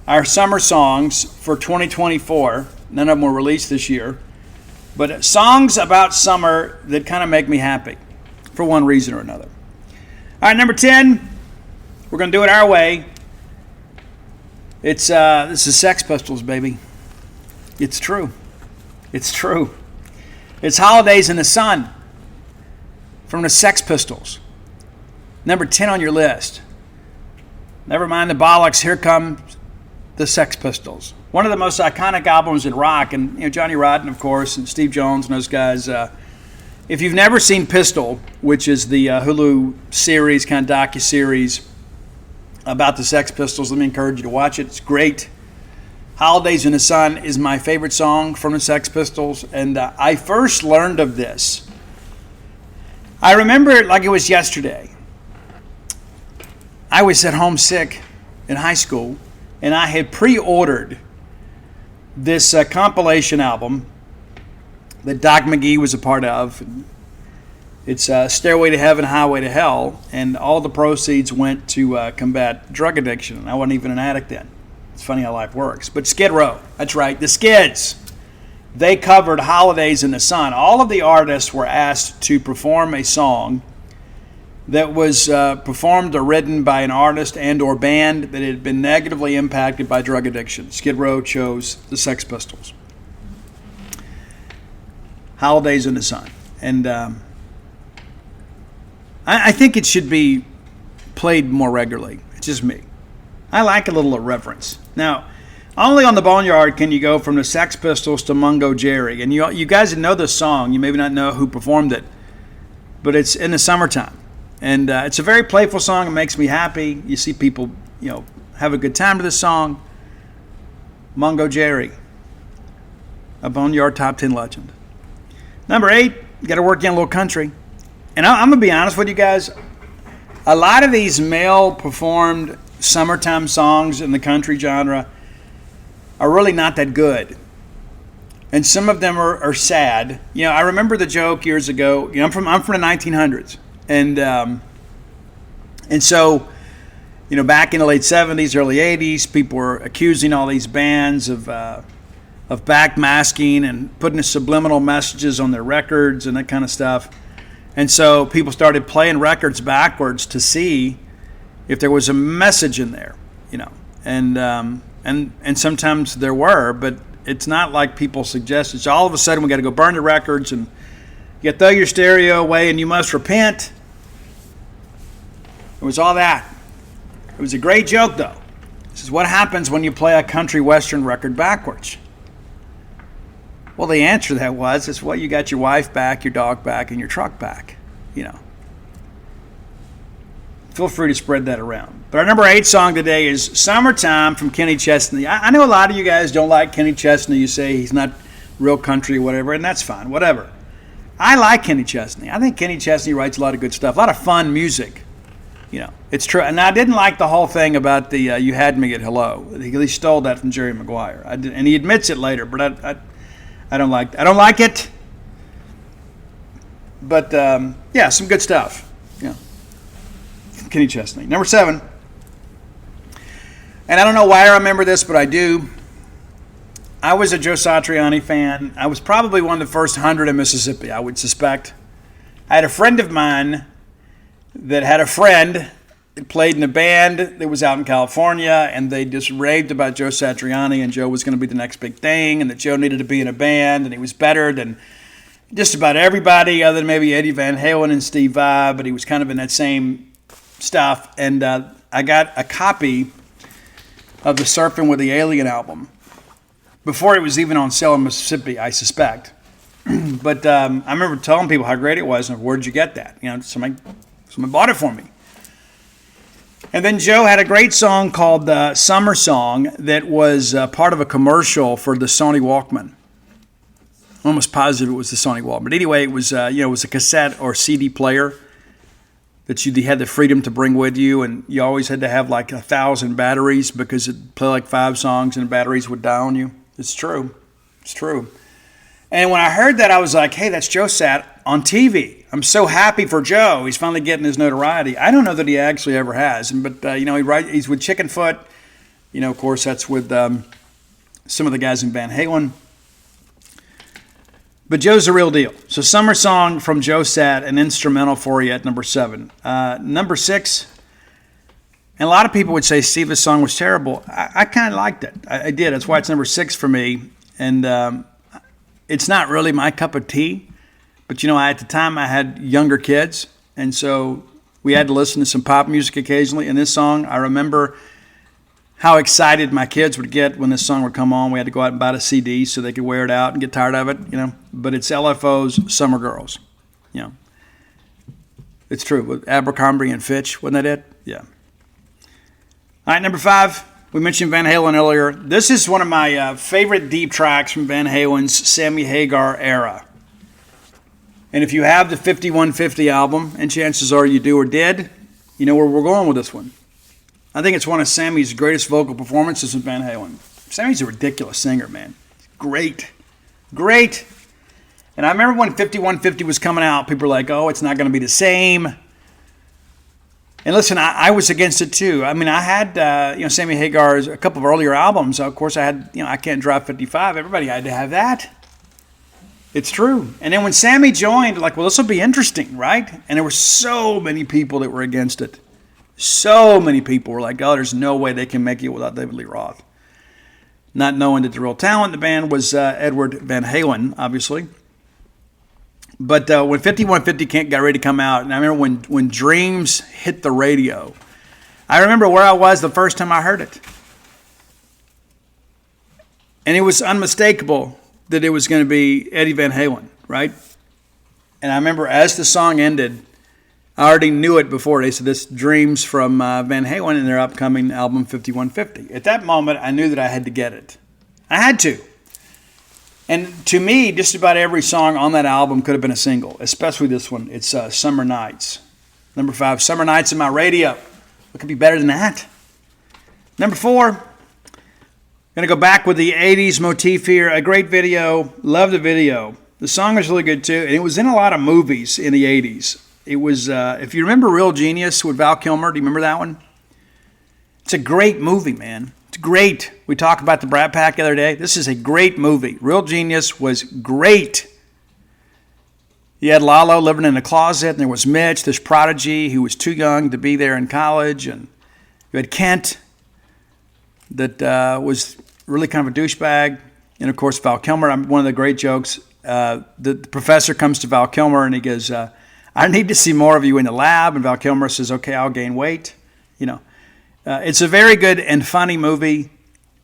our summer songs for 2024. None of them were released this year. But songs about summer that kind of make me happy for one reason or another. All right, number 10, we're going to do it our way. This is Sex Pistols, baby. It's true. It's true. It's Holidays in the Sun from the Sex Pistols. Number 10 on your list. Never mind the bollocks. Here come the Sex Pistols. One of the most iconic albums in rock. And Johnny Rotten, of course, and Steve Jones and those guys. If you've never seen Pistol, which is the Hulu series, kind of docu-series, about the Sex Pistols, let me encourage you to watch it. It's great. Holidays in the Sun is my favorite song from the Sex Pistols, and I first learned of this. I remember it like it was yesterday. I was at home sick in high school, and I had pre-ordered this compilation album that Doc McGee was a part of. It's Stairway to Heaven, Highway to Hell, and all the proceeds went to combat drug addiction. And I wasn't even an addict then. It's funny how life works. But Skid Row, that's right, the Skids. They covered Holidays in the Sun. All of the artists were asked to perform a song that was performed or written by an artist and or band that had been negatively impacted by drug addiction. Skid Row chose the Sex Pistols. Holidays in the Sun. And I think it should be played more regularly. It's just me. I like a little irreverence. Now, only on the Boneyard can you go from the Sex Pistols to Mungo Jerry. And you guys that know this song, you maybe not know who performed it, but it's in the summertime. And it's a very playful song. It makes me happy. You see people, have a good time to this song. Mungo Jerry, a Boneyard Top 10 legend. Number 8, you got to work in a little country. And I'm going to be honest with you guys. A lot of these male-performed summertime songs in the country genre are really not that good. And some of them are sad. I remember the joke years ago. I'm from the 1900s. And so, back in the late 70s, early 80s, people were accusing all these bands of backmasking and putting subliminal messages on their records and that kind of stuff. And so people started playing records backwards to see if there was a message in there, and sometimes there were, but it's not like people suggested. So all of a sudden we got to go burn the records and you throw your stereo away and you must repent. It was all that. It was a great joke, though. This is what happens when you play a country western record backwards. Well, the answer to that was, you got your wife back, your dog back, and your truck back. Feel free to spread that around. But our number 8 song today is Summertime from Kenny Chesney. I know a lot of you guys don't like Kenny Chesney. You say he's not real country or whatever, and that's fine, whatever. I like Kenny Chesney. I think Kenny Chesney writes a lot of good stuff, a lot of fun music. It's true. And I didn't like the whole thing about the "You Had Me at Hello." He stole that from Jerry Maguire. And he admits it later, but I don't like it. But some good stuff. Kenny Chesney. Number 7. And I don't know why I remember this, but I do. I was a Joe Satriani fan. I was probably one of the first 100 in Mississippi, I would suspect. I had a friend of mine that had a friend that played in a band that was out in California, and they just raved about Joe Satriani, and Joe was going to be the next big thing, and that Joe needed to be in a band, and he was better than just about everybody other than maybe Eddie Van Halen and Steve Vai, but he was kind of in that same stuff. And I got a copy of the Surfing with the Alien album before it was even on sale in Mississippi, I suspect. But I remember telling people how great it was, and where'd you get that? Somebody bought it for me. And then Joe had a great song called Summer Song that was part of a commercial for the Sony Walkman. I'm almost positive it was the Sony Walkman. But anyway, it was it was a cassette or CD player that you had the freedom to bring with you, and you always had to have like 1,000 batteries because it'd play like 5 songs and the batteries would die on you. It's true. It's true. And when I heard that, I was like, hey, that's Joe Sat on TV. I'm so happy for Joe. He's finally getting his notoriety. I don't know that he actually ever has. But, he's with Chickenfoot. Of course, that's with some of the guys in Van Halen. But Joe's the real deal. So Summer Song from Joe Sat, an instrumental for you at number 7. Number 6, and a lot of people would say, Steve, this song was terrible. I kind of liked it. I did. That's why it's number 6 for me. And it's not really my cup of tea. But, at the time I had younger kids. And so we had to listen to some pop music occasionally. And this song, I remember how excited my kids would get when this song would come on. We had to go out and buy the CD so they could wear it out and get tired of it, But it's LFO's Summer Girls, It's true. With Abercrombie and Fitch, wasn't that it? Yeah. All right, number 5. We mentioned Van Halen earlier. This is one of my favorite deep tracks from Van Halen's Sammy Hagar era. And if you have the 5150 album, and chances are you do or did, you know where we're going with this one. I think it's one of Sammy's greatest vocal performances in Van Halen. Sammy's a ridiculous singer, man. Great. Great. And I remember when 5150 was coming out, people were like, oh, it's not going to be the same. And listen, I was against it too. I mean, I had, Sammy Hagar's, a couple of earlier albums. Of course, I had, I Can't Drive 55. Everybody had to have that. It's true. And then when Sammy joined, like, well, this will be interesting, right? And there were so many people that were against it. So many people were like, oh, there's no way they can make it without David Lee Roth. Not knowing that the real talent in the band was Edward Van Halen, obviously. But when 5150 got ready to come out, and I remember when Dreams hit the radio, I remember where I was the first time I heard it. And it was unmistakable that it was going to be Eddie Van Halen, right? And I remember as the song ended, I already knew it before. They said this Dreams from Van Halen in their upcoming album 5150. At that moment, I knew that I had to get it. I had to. And to me, just about every song on that album could have been a single, especially this one. It's Summer Nights. Number 5, Summer Nights in My Radio. What could be better than that? Number 4, going to go back with the 80s motif here. A great video. Love the video. The song was really good too. And it was in a lot of movies in the 80s. It was, if you remember Real Genius with Val Kilmer, do you remember that one? It's a great movie, man. It's great. We talked about the Brat Pack the other day. This is a great movie. Real Genius was great. You had Lalo living in a closet, and there was Mitch, this prodigy who was too young to be there in college. And you had Kent, that was really kind of a douchebag. And, of course, Val Kilmer. One of the great jokes, the professor comes to Val Kilmer and he goes, I need to see more of you in the lab. And Val Kilmer says, okay, I'll gain weight. You know, it's a very good and funny movie.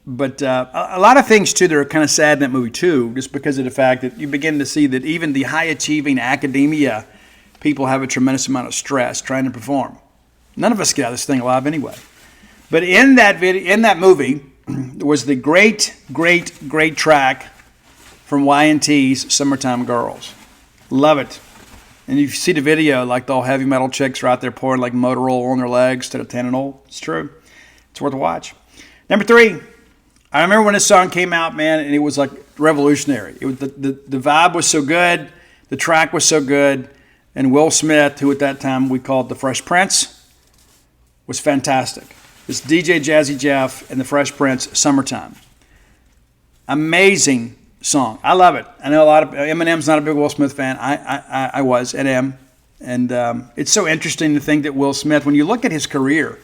But a lot of things, too, that are kind of sad in that movie, too, just because of the fact that you begin to see that even the high-achieving academia people have a tremendous amount of stress trying to perform. None of us get out of this thing alive anyway. But in that movie was the great track from Y&T's Summertime Girls. Love it. And you see the video, like the all heavy metal chicks are out there pouring like motor oil on their legs instead of Tanninol. It's true. It's worth a watch. Number 3, I remember when this song came out, man, and it was like revolutionary. It was the vibe was so good, the track was so good, and Will Smith, who at that time we called the Fresh Prince, was fantastic. It's DJ Jazzy Jeff and the Fresh Prince, Summertime. Amazing song. I love it. I know a lot of Eminem's not a big Will Smith fan. I was and am. And it's so interesting to think that Will Smith, when you look at his career,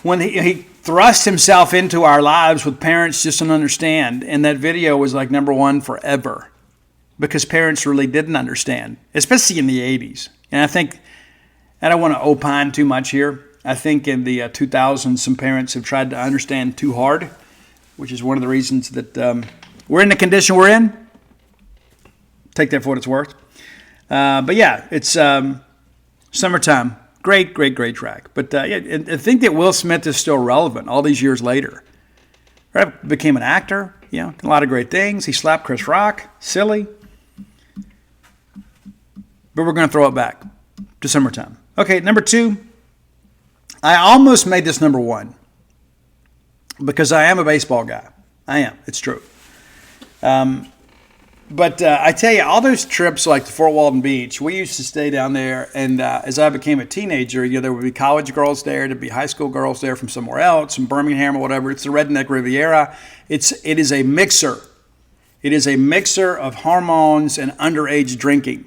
when he thrust himself into our lives with Parents Just Don't Understand, and that video was like number 1 forever because parents really didn't understand, especially in the 80s. And I think, I don't want to opine too much here. I think in the 2000s, some parents have tried to understand too hard, which is one of the reasons that we're in the condition we're in. Take that for what it's worth. But yeah, it's Summertime. Great track. But I think that Will Smith is still relevant all these years later. Right? Became an actor, a lot of great things. He slapped Chris Rock. Silly. But we're going to throw it back to Summertime. Okay, number 2. I almost made this number 1 because I am a baseball guy. I am. It's true. But I tell you, all those trips like to Fort Walton Beach, we used to stay down there. And as I became a teenager, there would be college girls there. There'd be high school girls there from somewhere else, from Birmingham or whatever. It's the Redneck Riviera. It is a mixer. It is a mixer of hormones and underage drinking.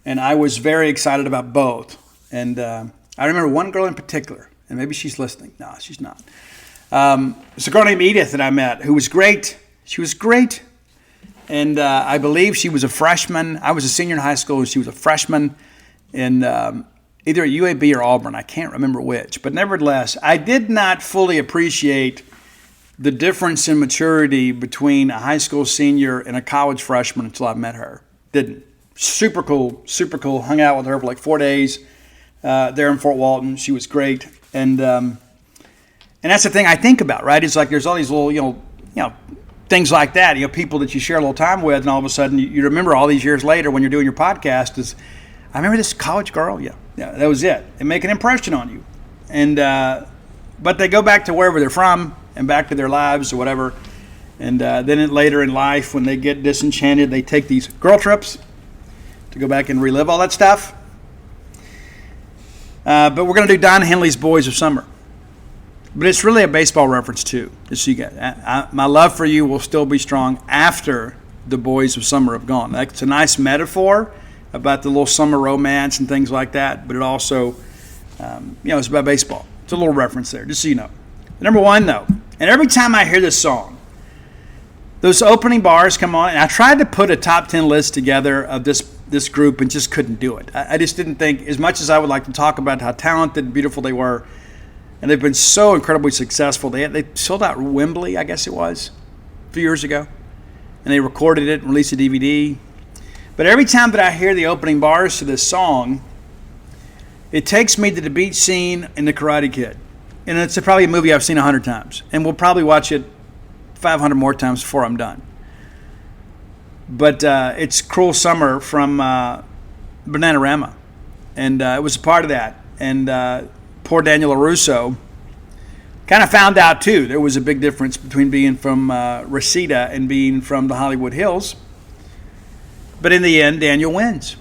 And I was very excited about both. And I remember one girl in particular, and maybe she's listening. No, she's not. It's a girl named Edith that I met who was great. She was great. And I believe she was a freshman. I was a senior in high school, and she was a freshman in either at UAB or Auburn. I can't remember which. But nevertheless, I did not fully appreciate the difference in maturity between a high school senior and a college freshman until I met her. Didn't. Super cool. Hung out with her for like 4 days there in Fort Walton. She was great. And that's the thing I think about, right? It's like there's all these little, things like that, people that you share a little time with, and all of a sudden you remember all these years later when you're doing your podcast is, I remember this college girl. Yeah, that was it. They make an impression on you. And but they go back to wherever they're from and back to their lives or whatever. And then later in life, when they get disenchanted, they take these girl trips to go back and relive all that stuff. But we're going to do Don Henley's Boys of Summer. But it's really a baseball reference, too. Just so you get, my love for you will still be strong after the boys of summer have gone. That's a nice metaphor about the little summer romance and things like that, but it also, it's about baseball. It's a little reference there, just so you know. Number one, though, and every time I hear this song, those opening bars come on, and I tried to put a top 10 list together of this group and just couldn't do it. I just didn't think, as much as I would like to talk about how talented and beautiful they were, and they've been so incredibly successful. They sold out Wembley, I guess it was, a few years ago, and they recorded it and released a DVD. But every time that I hear the opening bars to this song, it takes me to the beach scene in The Karate Kid. And it's probably a movie I've seen 100 times, and we'll probably watch it 500 more times before I'm done. But it's Cruel Summer from Bananarama, and it was a part of that. And poor Daniel LaRusso kind of found out, too, there was a big difference between being from Reseda and being from the Hollywood Hills. But in the end, Daniel wins.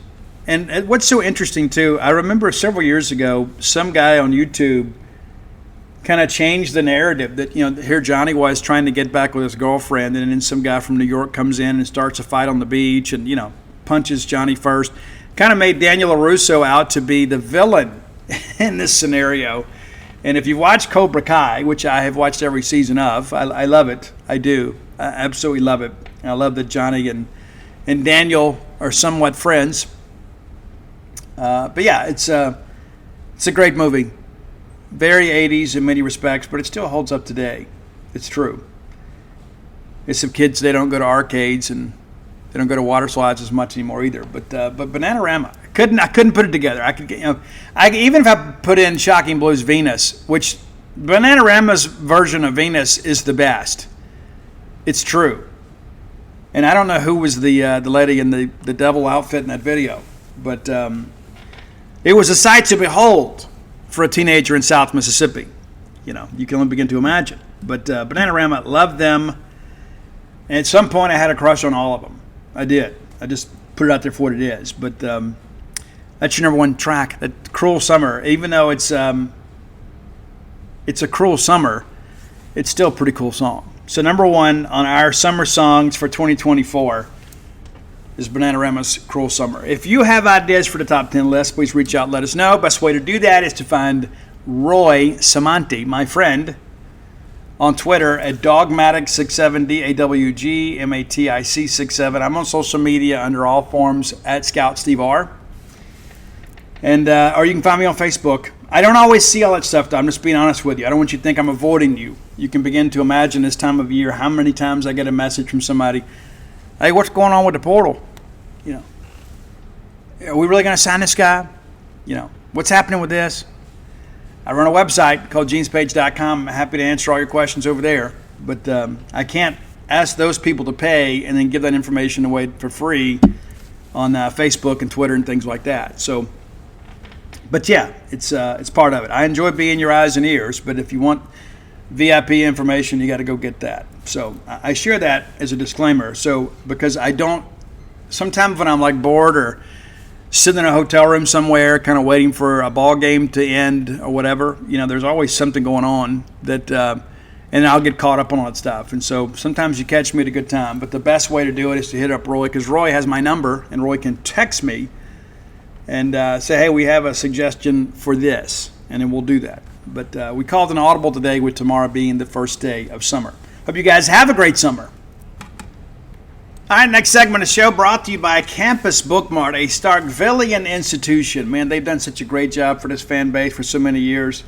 And what's so interesting, too, I remember several years ago, some guy on YouTube kind of changed the narrative that, here Johnny was trying to get back with his girlfriend, and then some guy from New York comes in and starts a fight on the beach and, punches Johnny first. Kind of made Daniel LaRusso out to be the villain in this scenario. And if you watch Cobra Kai, which I have watched every season of, I love it. I do. I absolutely love it. And I love that Johnny and Daniel are somewhat friends. But yeah, it's a great movie. Very 80s in many respects, but it still holds up today. It's true. It's some kids, they don't go to arcades and they don't go to water slides as much anymore either. But Bananarama, I couldn't put it together. Even if I put in Shocking Blues Venus, which Bananarama's version of Venus is the best. It's true. And I don't know who was the lady in the devil outfit in that video, but it was a sight to behold for a teenager in South Mississippi. You can only begin to imagine. But Bananarama, loved them. And at some point, I had a crush on all of them. I did. I just put it out there for what it is. But that's your number one track, that Cruel Summer. Even though it's a cruel summer, it's still a pretty cool song. So number one on our summer songs for 2024 is Bananarama's Cruel Summer. If you have ideas for the top 10 list, please reach out and let us know. Best way to do that is to find Roy Samanti, my friend, on Twitter at Dogmatic67, DAWGMATIC67. I'm on social media under all forms at Scout Steve R. And or you can find me on Facebook. I don't always see all that stuff, though. I'm just being honest with you. I don't want you to think I'm avoiding you. You can begin to imagine this time of year how many times I get a message from somebody, hey, what's going on with the portal? Are we really going to sign this guy? What's happening with this? I run a website called genespage.com. I'm happy to answer all your questions over there. But I can't ask those people to pay and then give that information away for free on Facebook and Twitter and things like that. So, but yeah, it's part of it. I enjoy being your eyes and ears, but if you want VIP information, you got to go get that. So I share that as a disclaimer. So because sometimes when I'm like bored or sitting in a hotel room somewhere, kind of waiting for a ball game to end or whatever, there's always something going on that, and I'll get caught up on all that stuff. And so sometimes you catch me at a good time, but the best way to do it is to hit up Roy, because Roy has my number and Roy can text me and say, hey, we have a suggestion for this, and then we'll do that. But we called an audible today, with tomorrow being the first day of summer. Hope you guys have a great summer. All right, next segment of the show brought to you by Campus Bookmart, a Starkvillian institution. Man, they've done such a great job for this fan base for so many years.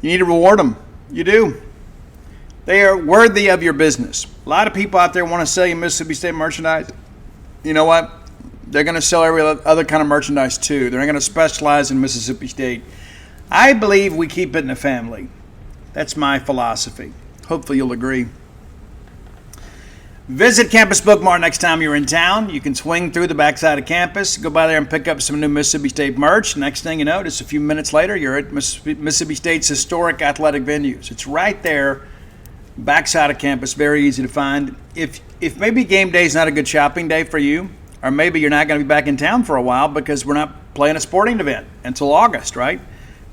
You need to reward them. You do. They are worthy of your business. A lot of people out there want to sell you Mississippi State merchandise. You know what? They're going to sell every other kind of merchandise too. They're not going to specialize in Mississippi State. I believe we keep it in the family. That's my philosophy. Hopefully you'll agree. Visit Campus Bookmart next time you're in town. You can swing through the backside of campus, go by there and pick up some new Mississippi State merch. Next thing you know, just a few minutes later, you're at Mississippi State's historic athletic venues. It's right there, backside of campus, very easy to find. If maybe game day is not a good shopping day for you, or maybe you're not going to be back in town for a while because we're not playing a sporting event until August, right?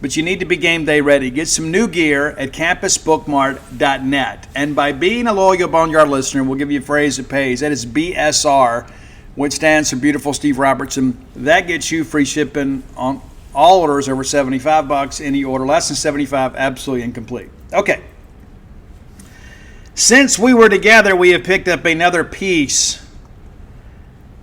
but you need to be game day ready. Get some new gear at campusbookmart.net. And by being a loyal Boneyard listener, we'll give you a phrase that pays. That is BSR, which stands for Beautiful Steve Robertson. That gets you free shipping on all orders over $75. Any order less than $75, absolutely incomplete. Okay. Since we were together, we have picked up another piece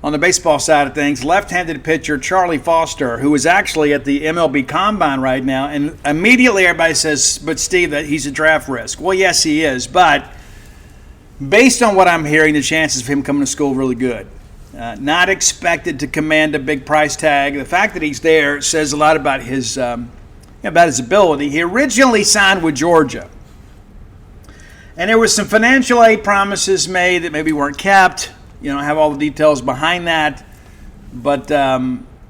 on the baseball side of things. Left-handed pitcher Charlie Foster, who is actually at the MLB Combine right now, and immediately everybody says, but Steve, that he's a draft risk. Well, yes, he is, but based on what I'm hearing, the chances of him coming to school are really good. Not expected to command a big price tag. The fact that he's there says a lot about his ability. He originally signed with Georgia, and there was some financial aid promises made that maybe weren't kept. You know, have all the details behind that. But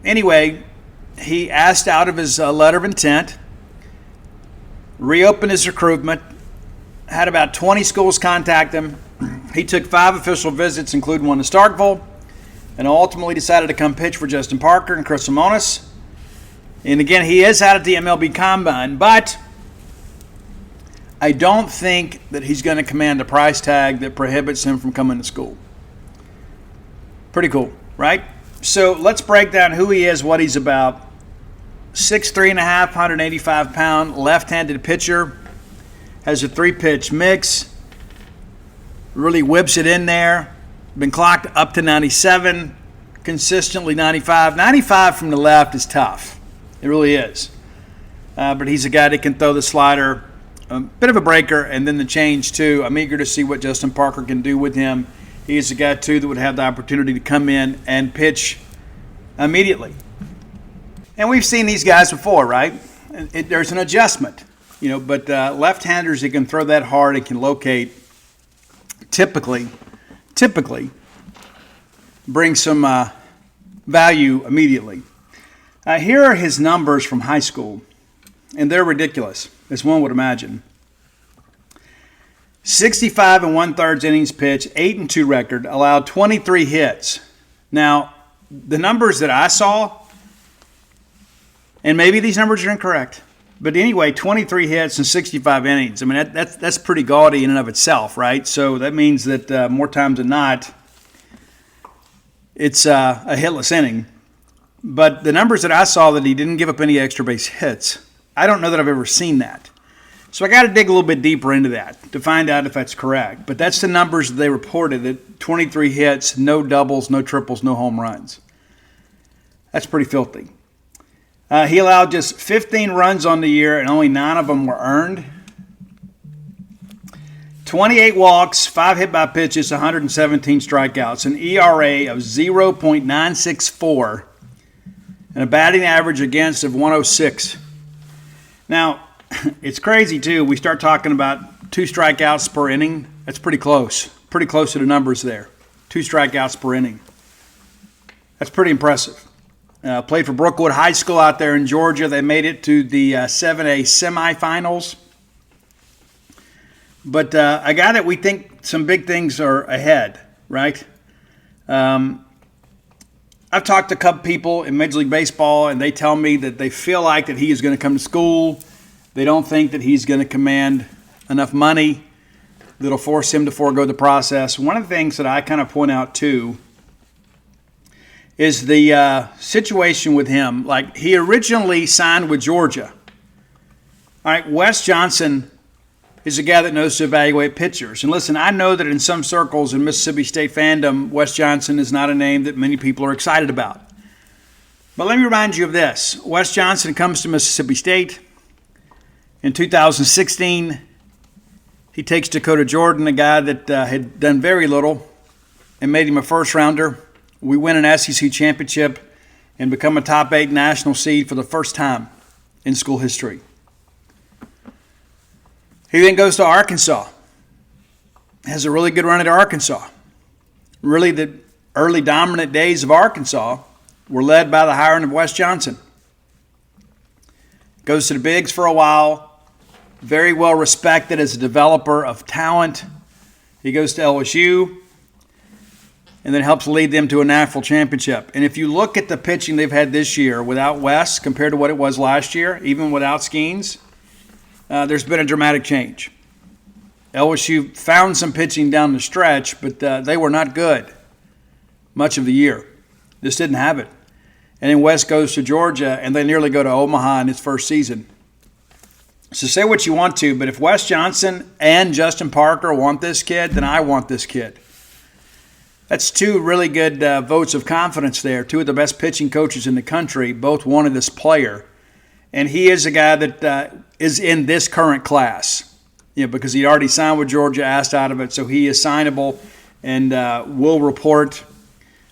anyway, he asked out of his letter of intent, reopened his recruitment, had about 20 schools contact him. He took 5 official visits, including one to Starkville, and ultimately decided to come pitch for Justin Parker and Chris Simonis. And again, he is out at the MLB Combine, but I don't think that he's going to command a price tag that prohibits him from coming to school. Pretty cool, right? So let's break down who he is, what he's about. 6'3.5", 185-pound left-handed pitcher. Has a 3-pitch mix. Really whips it in there. Been clocked up to 97. Consistently 95. 95 from the left is tough. It really is. But he's a guy that can throw the slider. A bit of a breaker, and then the change, too. I'm eager to see what Justin Parker can do with him. He is a guy, too, that would have the opportunity to come in and pitch immediately. And we've seen these guys before, right? There's an adjustment, but left-handers that can throw that hard and can locate typically bring some value immediately. Here are his numbers from high school, and they're ridiculous, as one would imagine. 65 1/3 innings pitched, 8-2 record, allowed 23 hits. Now, the numbers that I saw, and maybe these numbers are incorrect, but anyway, 23 hits and 65 innings. I mean, that's pretty gaudy in and of itself, right? So that means that more times than not, it's a hitless inning. But the numbers that I saw, that he didn't give up any extra base hits, I don't know that I've ever seen that. So I got to dig a little bit deeper into that to find out if that's correct. But that's the numbers that they reported, that 23 hits, no doubles, no triples, no home runs. That's pretty filthy. He allowed just 15 runs on the year, and only 9 of them were earned. 28 walks, 5 hit by pitches, 117 strikeouts, an ERA of 0.964, and a batting average against of 106. Now, it's crazy, too. We start talking about 2 strikeouts per inning. That's pretty close to the numbers there. 2 strikeouts per inning. That's pretty impressive. Played for Brookwood High School out there in Georgia. They made it to the 7A semifinals. But a guy that we think some big things are ahead, right? I've talked to a couple people in Major League Baseball, and they tell me that they feel like that he is going to come to school. They don't think that he's going to command enough money that'll force him to forego the process. One of the things that I kind of point out, too, is the situation with him. Like, he originally signed with Georgia. All right, Wes Johnson is a guy that knows to evaluate pitchers. And listen, I know that in some circles in Mississippi State fandom, Wes Johnson is not a name that many people are excited about. But let me remind you of this. Wes Johnson comes to Mississippi State. In 2016, he takes Dakota Jordan, a guy that had done very little, and made him a first-rounder. We win an SEC championship and become a top 8 national seed for the first time in school history. He then goes to Arkansas. Has a really good run at Arkansas. Really, the early dominant days of Arkansas were led by the hiring of Wes Johnson. Goes to the Bigs for a while. Very well respected as a developer of talent. He goes to LSU. and then helps lead them to a national championship. And if you look at the pitching they've had this year without Wes compared to what it was last year, even without Skeens, there's been a dramatic change. LSU found some pitching down the stretch, but they were not good much of the year. Just didn't have it. And then Wes goes to Georgia, and they nearly go to Omaha in his first season. So say what you want to, but if Wes Johnson and Justin Parker want this kid, then I want this kid. That's two really good votes of confidence there. Two of the best pitching coaches in the country both wanted this player. And he is a guy that is in this current class, because he already signed with Georgia, asked out of it, so he is signable and will report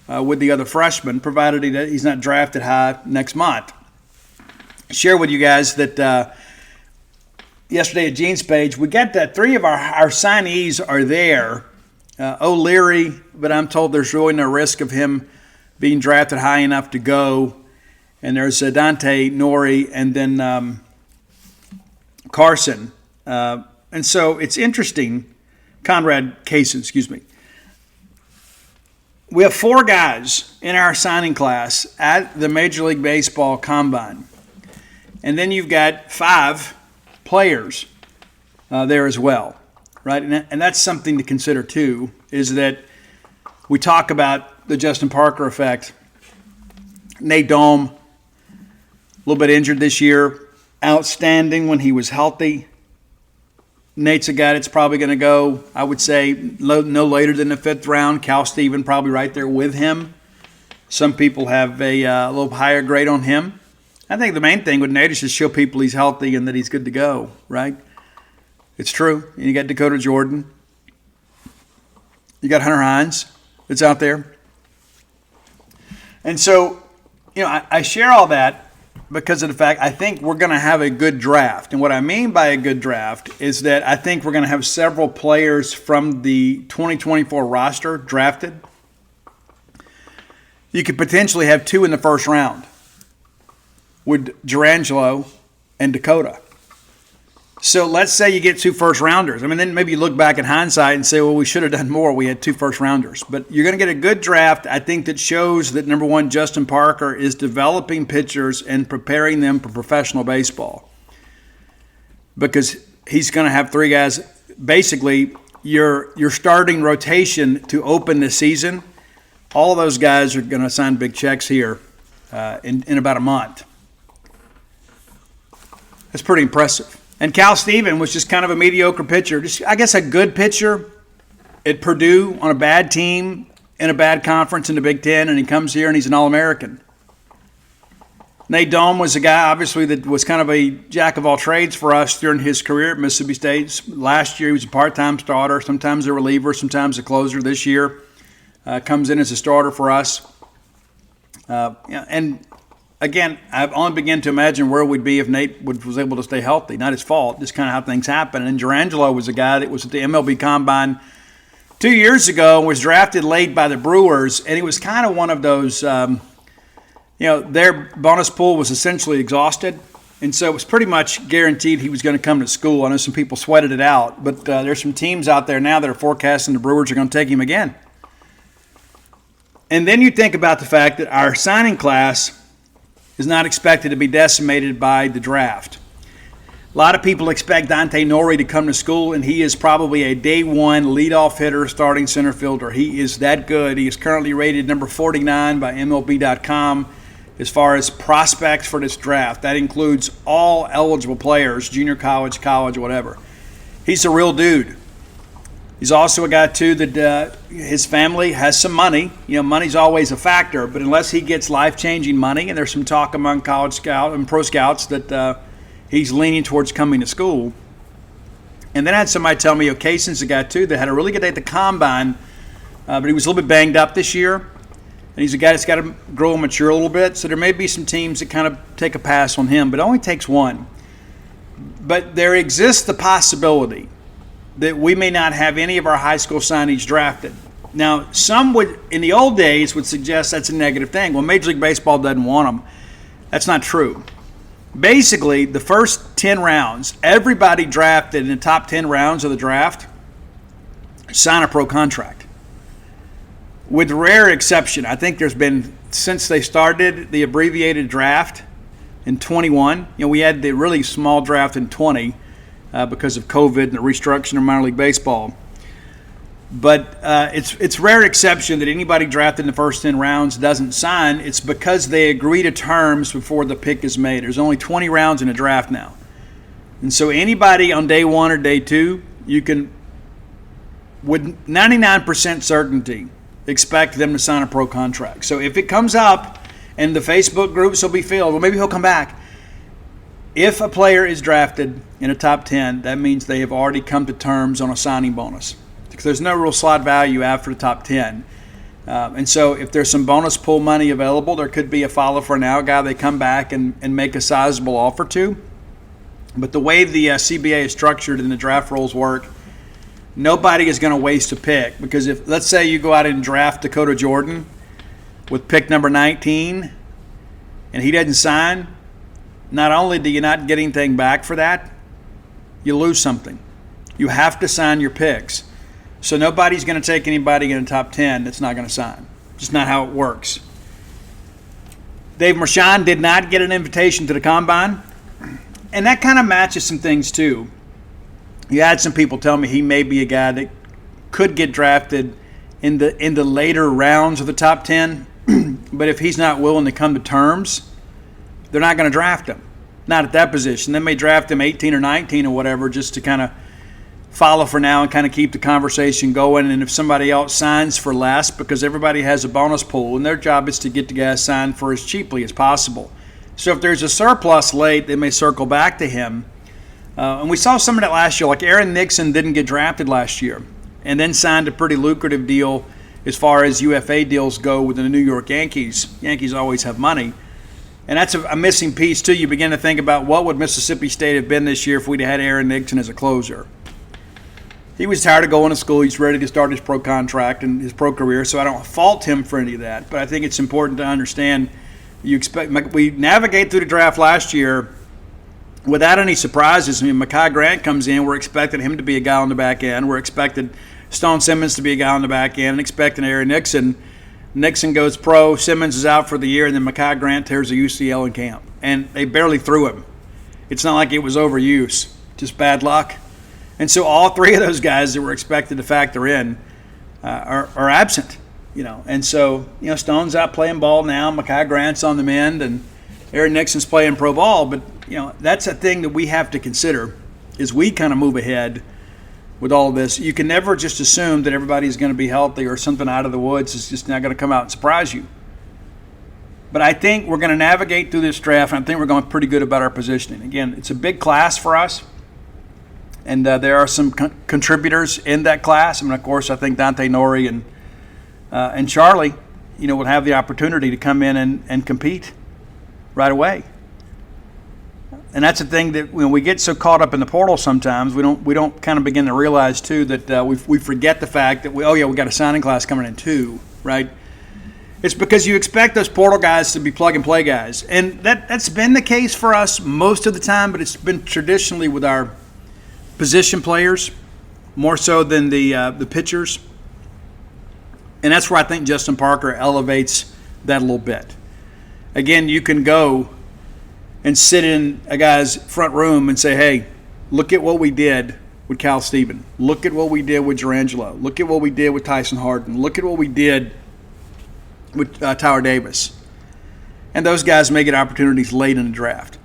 with the other freshmen, provided he's not drafted high next month. Share with you guys that yesterday at Gene's page, we got that three of our signees are there. O'Leary, but I'm told there's really no risk of him being drafted high enough to go. And there's Dante Nori and then Carson. And so it's interesting. Conrad Kaysen, excuse me. We have 4 guys in our signing class at the Major League Baseball Combine. And then you've got 5 players there as well. Right, and that's something to consider too, is that we talk about the Justin Parker effect. Nate Dome, a little bit injured this year, outstanding when he was healthy. Nate's a guy that's probably going to go, I would say, no later than the 5th round. Cal Steven probably right there with him. Some people have a little higher grade on him. I think the main thing with Nate is to show people he's healthy and that he's good to go, right? It's true. And you got Dakota Jordan. You got Hunter Hines that's out there. And so, I share all that because of the fact I think we're going to have a good draft. And what I mean by a good draft is that I think we're going to have several players from the 2024 roster drafted. You could potentially have 2 in the first round with Durangelo and Dakota. So let's say you get 2 first-rounders. Then maybe you look back in hindsight and say, well, we should have done more. We had 2 first-rounders. But you're going to get a good draft, I think, that shows that, number one, Justin Parker is developing pitchers and preparing them for professional baseball. Because he's going to have 3 guys. Basically, your starting rotation to open the season, all of those guys are going to sign big checks here in about a month. That's pretty impressive. And Cal Steven was just kind of a mediocre pitcher. Just, I guess, a good pitcher at Purdue on a bad team in a bad conference in the Big Ten, and he comes here and he's an All-American. Nate Dome was a guy, obviously, that was kind of a jack of all trades for us during his career at Mississippi State. Last year, he was a part-time starter, sometimes a reliever, sometimes a closer. This year, comes in as a starter for us. And again, I've only begun to imagine where we'd be if Nate was able to stay healthy. Not his fault, just kind of how things happen. And Durangelo was a guy that was at the MLB Combine 2 years ago and was drafted late by the Brewers. And he was kind of one of those, their bonus pool was essentially exhausted. And so it was pretty much guaranteed he was going to come to school. I know some people sweated it out, but there's some teams out there now that are forecasting the Brewers are going to take him again. And then you think about the fact that our signing class is not expected to be decimated by the draft. A lot of people expect Dante Nori to come to school, and he is probably a day 1 leadoff hitter, starting center fielder. He is that good. He is currently rated number 49 by MLB.com as far as prospects for this draft. That includes all eligible players, junior college, whatever. He's a real dude. He's also a guy, too, that his family has some money. Money's always a factor, but unless he gets life-changing money, and there's some talk among college scouts and pro scouts that he's leaning towards coming to school. And then I had somebody tell me, Kaysen's a guy, too, that had a really good day at the Combine, but he was a little bit banged up this year. And he's a guy that's got to grow and mature a little bit, so there may be some teams that kind of take a pass on him, but it only takes 1. But there exists the possibility that we may not have any of our high school signees drafted. Now, some would, in the old days, would suggest that's a negative thing. Well, Major League Baseball doesn't want them. That's not true. Basically, the first 10 rounds, everybody drafted in the top 10 rounds of the draft sign a pro contract. with rare exception, I think there's been, since they started the abbreviated draft in 21, we had the really small draft in 20 because of COVID and the restructuring of minor league baseball. But it's rare exception that anybody drafted in the first 10 rounds doesn't sign. It's because they agree to terms before the pick is made. There's only 20 rounds in a draft now. And so anybody on day 1 or day 2, you can, with 99% certainty, expect them to sign a pro contract. So if it comes up and the Facebook groups will be filled, well, maybe he'll come back. If a player is drafted in a top 10, that means they have already come to terms on a signing bonus. Because there's no real slot value after the top 10. And so if there's some bonus pool money available, there could be a follow for now guy they come back and make a sizable offer to. But the way the CBA is structured and the draft rules work, nobody is going to waste a pick. Because if, let's say you go out and draft Dakota Jordan with pick number 19 and he doesn't sign, not only do you not get anything back for that, you lose something. You have to sign your picks. So nobody's going to take anybody in the top 10 that's not going to sign. Just not how it works. Dave Marchand did not get an invitation to the Combine. And that kind of matches some things too. You had some people tell me he may be a guy that could get drafted in the later rounds of the top 10. But if he's not willing to come to terms, they're not going to draft him. Not at that position. They may draft him 18 or 19 or whatever just to kind of follow for now and kind of keep the conversation going. And if somebody else signs for less, because everybody has a bonus pool and their job is to get the guys signed for as cheaply as possible. So if there's a surplus late, they may circle back to him. And we saw some of that last year. Like Aaron Nixon didn't get drafted last year and then signed a pretty lucrative deal as far as UFA deals go with the New York Yankees. Yankees always have money. And that's a missing piece too. You begin to think about what would Mississippi State have been this year if we'd had Aaron Nixon as a closer. He was tired of going to school. He's ready to start his pro contract and his pro career, so I don't fault him for any of that. But I think it's important to understand we navigate through the draft last year without any surprises. I mean, Mekhi Grant comes in. We're expecting him to be a guy on the back end. We're expecting Stone Simmons to be a guy on the back end and expecting Aaron Nixon. Nixon goes pro. Simmons is out for the year, and then Mekhi Grant tears a UCL in camp. And they barely threw him. It's not like it was overuse, just bad luck. And so all three of those guys that were expected to factor in are absent, And so, Stone's out playing ball now. Mekhi Grant's on the mend, and Aaron Nixon's playing pro ball. But, that's a thing that we have to consider as we kind of move ahead with all of this. You can never just assume that everybody's going to be healthy or something out of the woods is just not going to come out and surprise you. But I think we're going to navigate through this draft, and I think we're going pretty good about our positioning. Again, it's a big class for us. And there are some contributors in that class. I mean, of course, I think Dante Nori and Charlie, will have the opportunity to come in and compete right away. And that's the thing that when we get so caught up in the portal sometimes, we don't kind of begin to realize too that we forget the fact that we got a signing class coming in too, right? It's because you expect those portal guys to be plug and play guys, and that's been the case for us most of the time. But it's been traditionally with our position players, more so than the pitchers. And that's where I think Justin Parker elevates that a little bit. Again, you can go and sit in a guy's front room and say, hey, look at what we did with Cal Steven. Look at what we did with Gerangelo. Look at what we did with Tyson Harden. Look at what we did with Tyler Davis. And those guys may get opportunities late in the draft.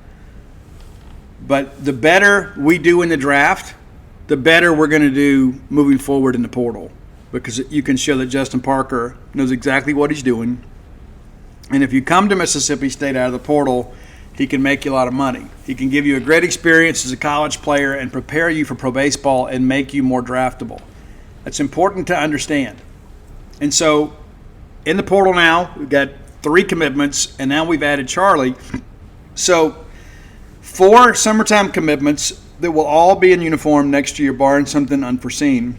But the better we do in the draft, the better we're going to do moving forward in the portal, because you can show that Justin Parker knows exactly what he's doing. And if you come to Mississippi State out of the portal, he can make you a lot of money. He can give you a great experience as a college player and prepare you for pro baseball and make you more draftable. That's important to understand. And so in the portal now, we've got 3 commitments, and now we've added Charlie. So 4 summertime commitments that will all be in uniform next year, barring something unforeseen.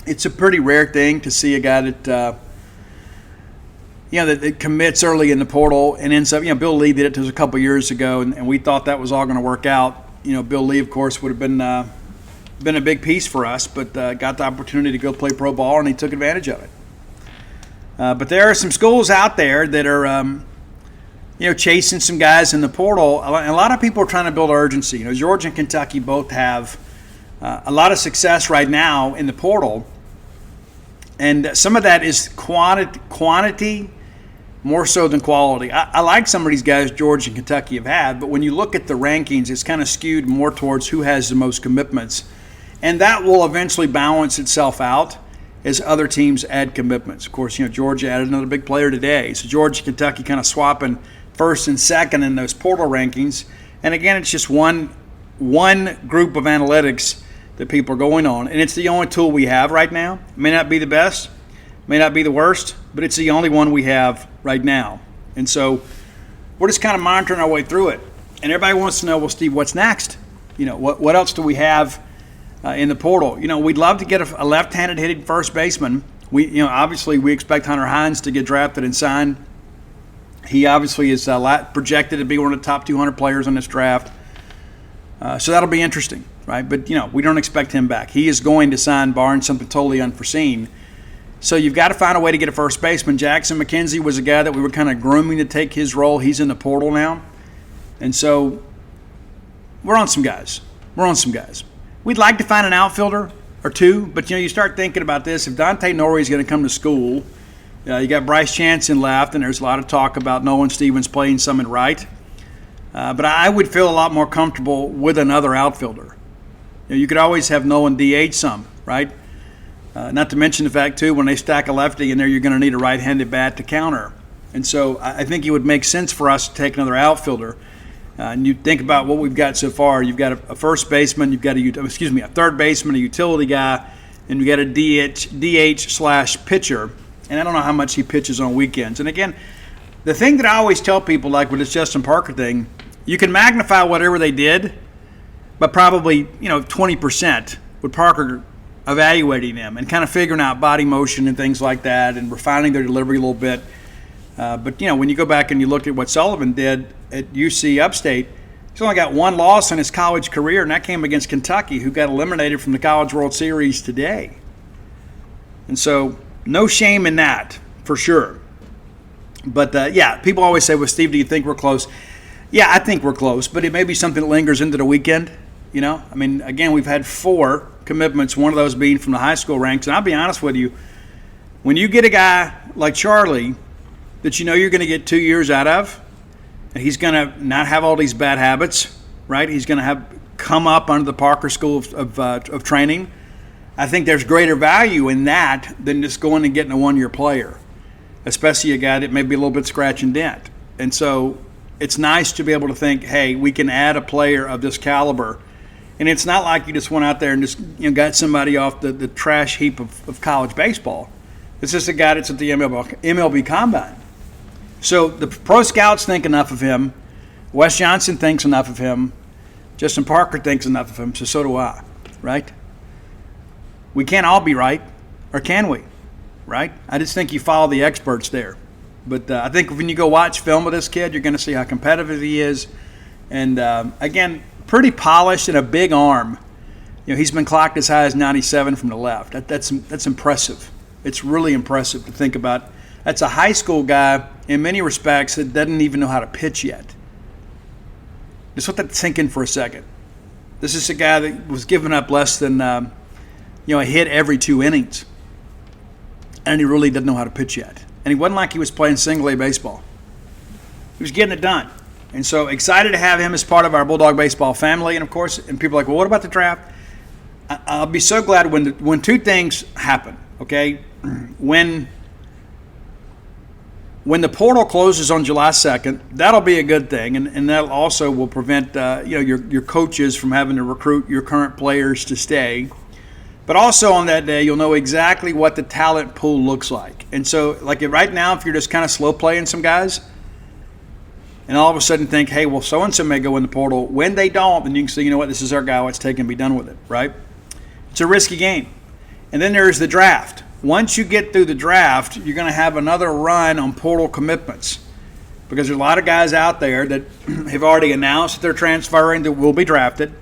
It's a pretty rare thing to see a guy that that commits early in the portal and ends up. Bill Lee did it to us a couple years ago, and we thought that was all going to work out. Bill Lee, of course, would have been a big piece for us, but got the opportunity to go play pro ball, and he took advantage of it. But there are some schools out there that are, chasing some guys in the portal. And a lot of people are trying to build urgency. Georgia and Kentucky both have a lot of success right now in the portal. And some of that is quantity more so than quality. I like some of these guys Georgia and Kentucky have had, but when you look at the rankings, it's kind of skewed more towards who has the most commitments. And that will eventually balance itself out as other teams add commitments. Of course, Georgia added another big player today. So Georgia and Kentucky kind of swapping first and second in those portal rankings. And again, it's just one group of analytics that people are going on. And it's the only tool we have right now. It may not be the best, may not be the worst, but it's the only one we have right now. And so we're just kind of monitoring our way through it. And everybody wants to know, well, Steve, what's next? What else do we have in the portal? We'd love to get a left-handed hitting first baseman. Obviously we expect Hunter Hines to get drafted and signed. He obviously is projected to be one of the top 200 players in this draft. So that'll be interesting, right? But, we don't expect him back. He is going to sign barring something totally unforeseen. So you've got to find a way to get a first baseman. Jackson McKenzie was a guy that we were kind of grooming to take his role. He's in the portal now. And so we're on some guys. We'd like to find an outfielder or two, but, you start thinking about this. If Dante Norrie is going to come to school, you got Bryce Jansen left, and there's a lot of talk about Nolan Stevens playing some in right. But I would feel a lot more comfortable with another outfielder. You could always have Nolan DH some, right? Not to mention the fact, too, when they stack a lefty in there, you're going to need a right-handed bat to counter. And so I think it would make sense for us to take another outfielder. And you think about what we've got so far. You've got a first baseman, you've got a third baseman, a utility guy, and you got a DH/pitcher. And I don't know how much he pitches on weekends. And again, the thing that I always tell people, like with this Justin Parker thing, you can magnify whatever they did, but probably 20% with Parker evaluating them and kind of figuring out body motion and things like that and refining their delivery a little bit. But when you go back and you look at what Sullivan did at UC Upstate, he's only got one loss in his college career, and that came against Kentucky, who got eliminated from the College World Series today. And so no shame in that, for sure. But, people always say, well, Steve, do you think we're close? Yeah, I think we're close, but it may be something that lingers into the weekend. Again, we've had 4 commitments, one of those being from the high school ranks. And I'll be honest with you, when you get a guy like Charlie that you're going to get 2 years out of, and he's going to not have all these bad habits, right? He's going to have come up under the Parker School of Training. I think there's greater value in that than just going and getting a one-year player, especially a guy that may be a little bit scratch and dent. And so it's nice to be able to think, hey, we can add a player of this caliber. And it's not like you just went out there and just got somebody off the trash heap of college baseball. It's just a guy that's at the MLB Combine. So the pro scouts think enough of him. Wes Johnson thinks enough of him. Justin Parker thinks enough of him. So do I, right? We can't all be right, or can we? Right? I just think you follow the experts there. But I think when you go watch film of this kid, you're going to see how competitive he is. And, again, pretty polished and a big arm. He's been clocked as high as 97 from the left. That's impressive. It's really impressive to think about. That's a high school guy, in many respects, that doesn't even know how to pitch yet. Just let that sink in for a second. This is a guy that was giving up less than a hit every 2 innings. And he really doesn't know how to pitch yet. And he wasn't like he was playing single-A baseball. He was getting it done. And so excited to have him as part of our Bulldog baseball family. And, of course, and people are like, well, what about the draft? I'll be so glad when 2 things happen, okay? When the portal closes on July 2nd, that'll be a good thing. And that also will prevent your coaches from having to recruit your current players to stay. But also on that day, you'll know exactly what the talent pool looks like. And so, like right now, if you're just kind of slow playing some guys, and all of a sudden think, hey, well, so-and-so may go in the portal. When they don't, then you can say, you know what, this is our guy, let's take and be done with it, right? It's a risky game. And then there's the draft. Once you get through the draft, you're going to have another run on portal commitments because there's a lot of guys out there that have already announced that they're transferring that will be drafted.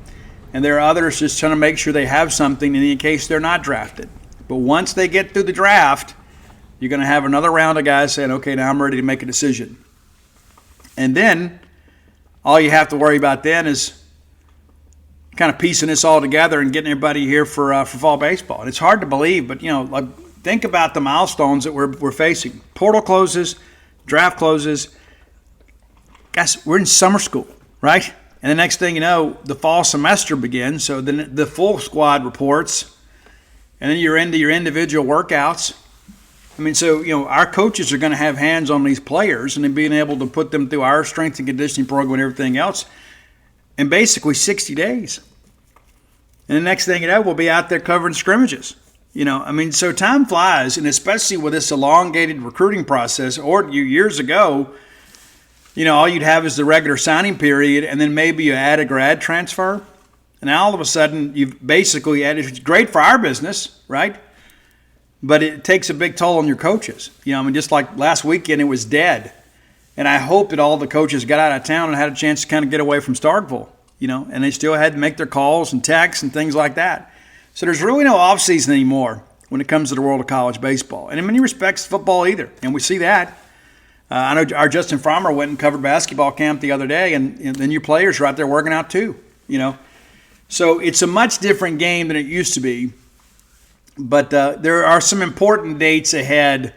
And there are others just trying to make sure they have something in case they're not drafted. But once they get through the draft, You're going to have another round of guys saying, okay, now I'm ready to make a decision. And then all you have to worry about then is kind of piecing this all together and getting everybody here for fall baseball. And it's hard to believe, but, like, think about the milestones that we're facing. Portal closes, draft closes. Guys, we're in summer school, right? And the next thing you know, the fall semester begins. So then the full squad reports, and then you're into your individual workouts. I mean, so, our coaches are going to have hands on these players and then being able to put them through our strength and conditioning program and everything else in basically 60 days. And the next thing you know, we'll be out there covering scrimmages. So time flies, and especially with this elongated recruiting process, or years ago, all you'd have is the regular signing period, and then maybe you add a grad transfer. And now all of a sudden, you've basically added, it's great for our business, right? But it takes a big toll on your coaches. Just like last weekend, it was dead. And I hope that all the coaches got out of town and had a chance to kind of get away from Starkville, and they still had to make their calls and texts and things like that. So there's really no offseason anymore when it comes to the world of college baseball. And in many respects, football either. And we see that. I know our Justin Farmer went and covered basketball camp the other day, and then your players are out there working out too, So it's a much different game than it used to be. But there are some important dates ahead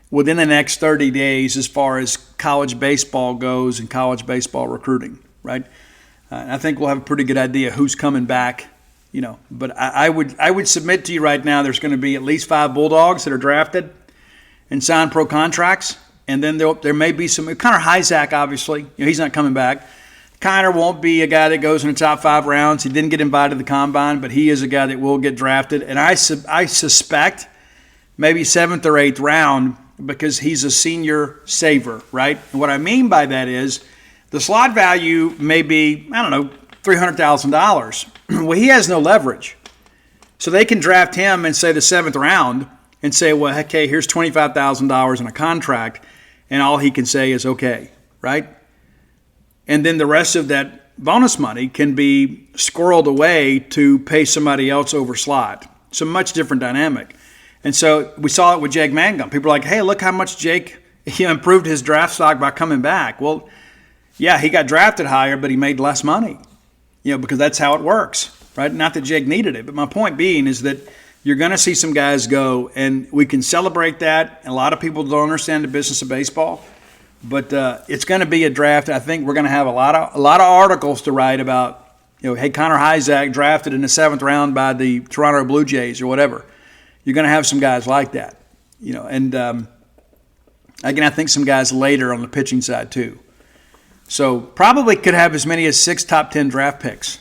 within the next 30 days as far as college baseball goes and college baseball recruiting, right? And I think we'll have a pretty good idea who's coming back, But I would submit to you right now there's going to be at least 5 Bulldogs that are drafted and signed pro contracts. And then there may be some – Connor Hyzak, obviously. He's not coming back. Connor won't be a guy that goes in the top 5 rounds. He didn't get invited to the Combine, but he is a guy that will get drafted. And I suspect maybe 7th or 8th round because he's a senior saver, right? And what I mean by that is the slot value may be, $300,000. Well, he has no leverage. So they can draft him in, say, the 7th round and say, well, okay, here's $25,000 in a contract, and all he can say is okay, right? And then the rest of that bonus money can be squirreled away to pay somebody else over slot. It's a much different dynamic. And so we saw it with Jake Mangum. People are like, hey, look how much Jake improved his draft stock by coming back. Well, yeah, he got drafted higher, but he made less money, because that's how it works, right? Not that Jake needed it, but my point being is that you're going to see some guys go, and we can celebrate that. A lot of people don't understand the business of baseball, but it's going to be a draft. I think we're going to have a lot of articles to write about, hey, Connor Hyzak drafted in the 7th round by the Toronto Blue Jays or whatever. You're going to have some guys like that, and again, I think some guys later on the pitching side too. So probably could have as many as 6 top 10 draft picks.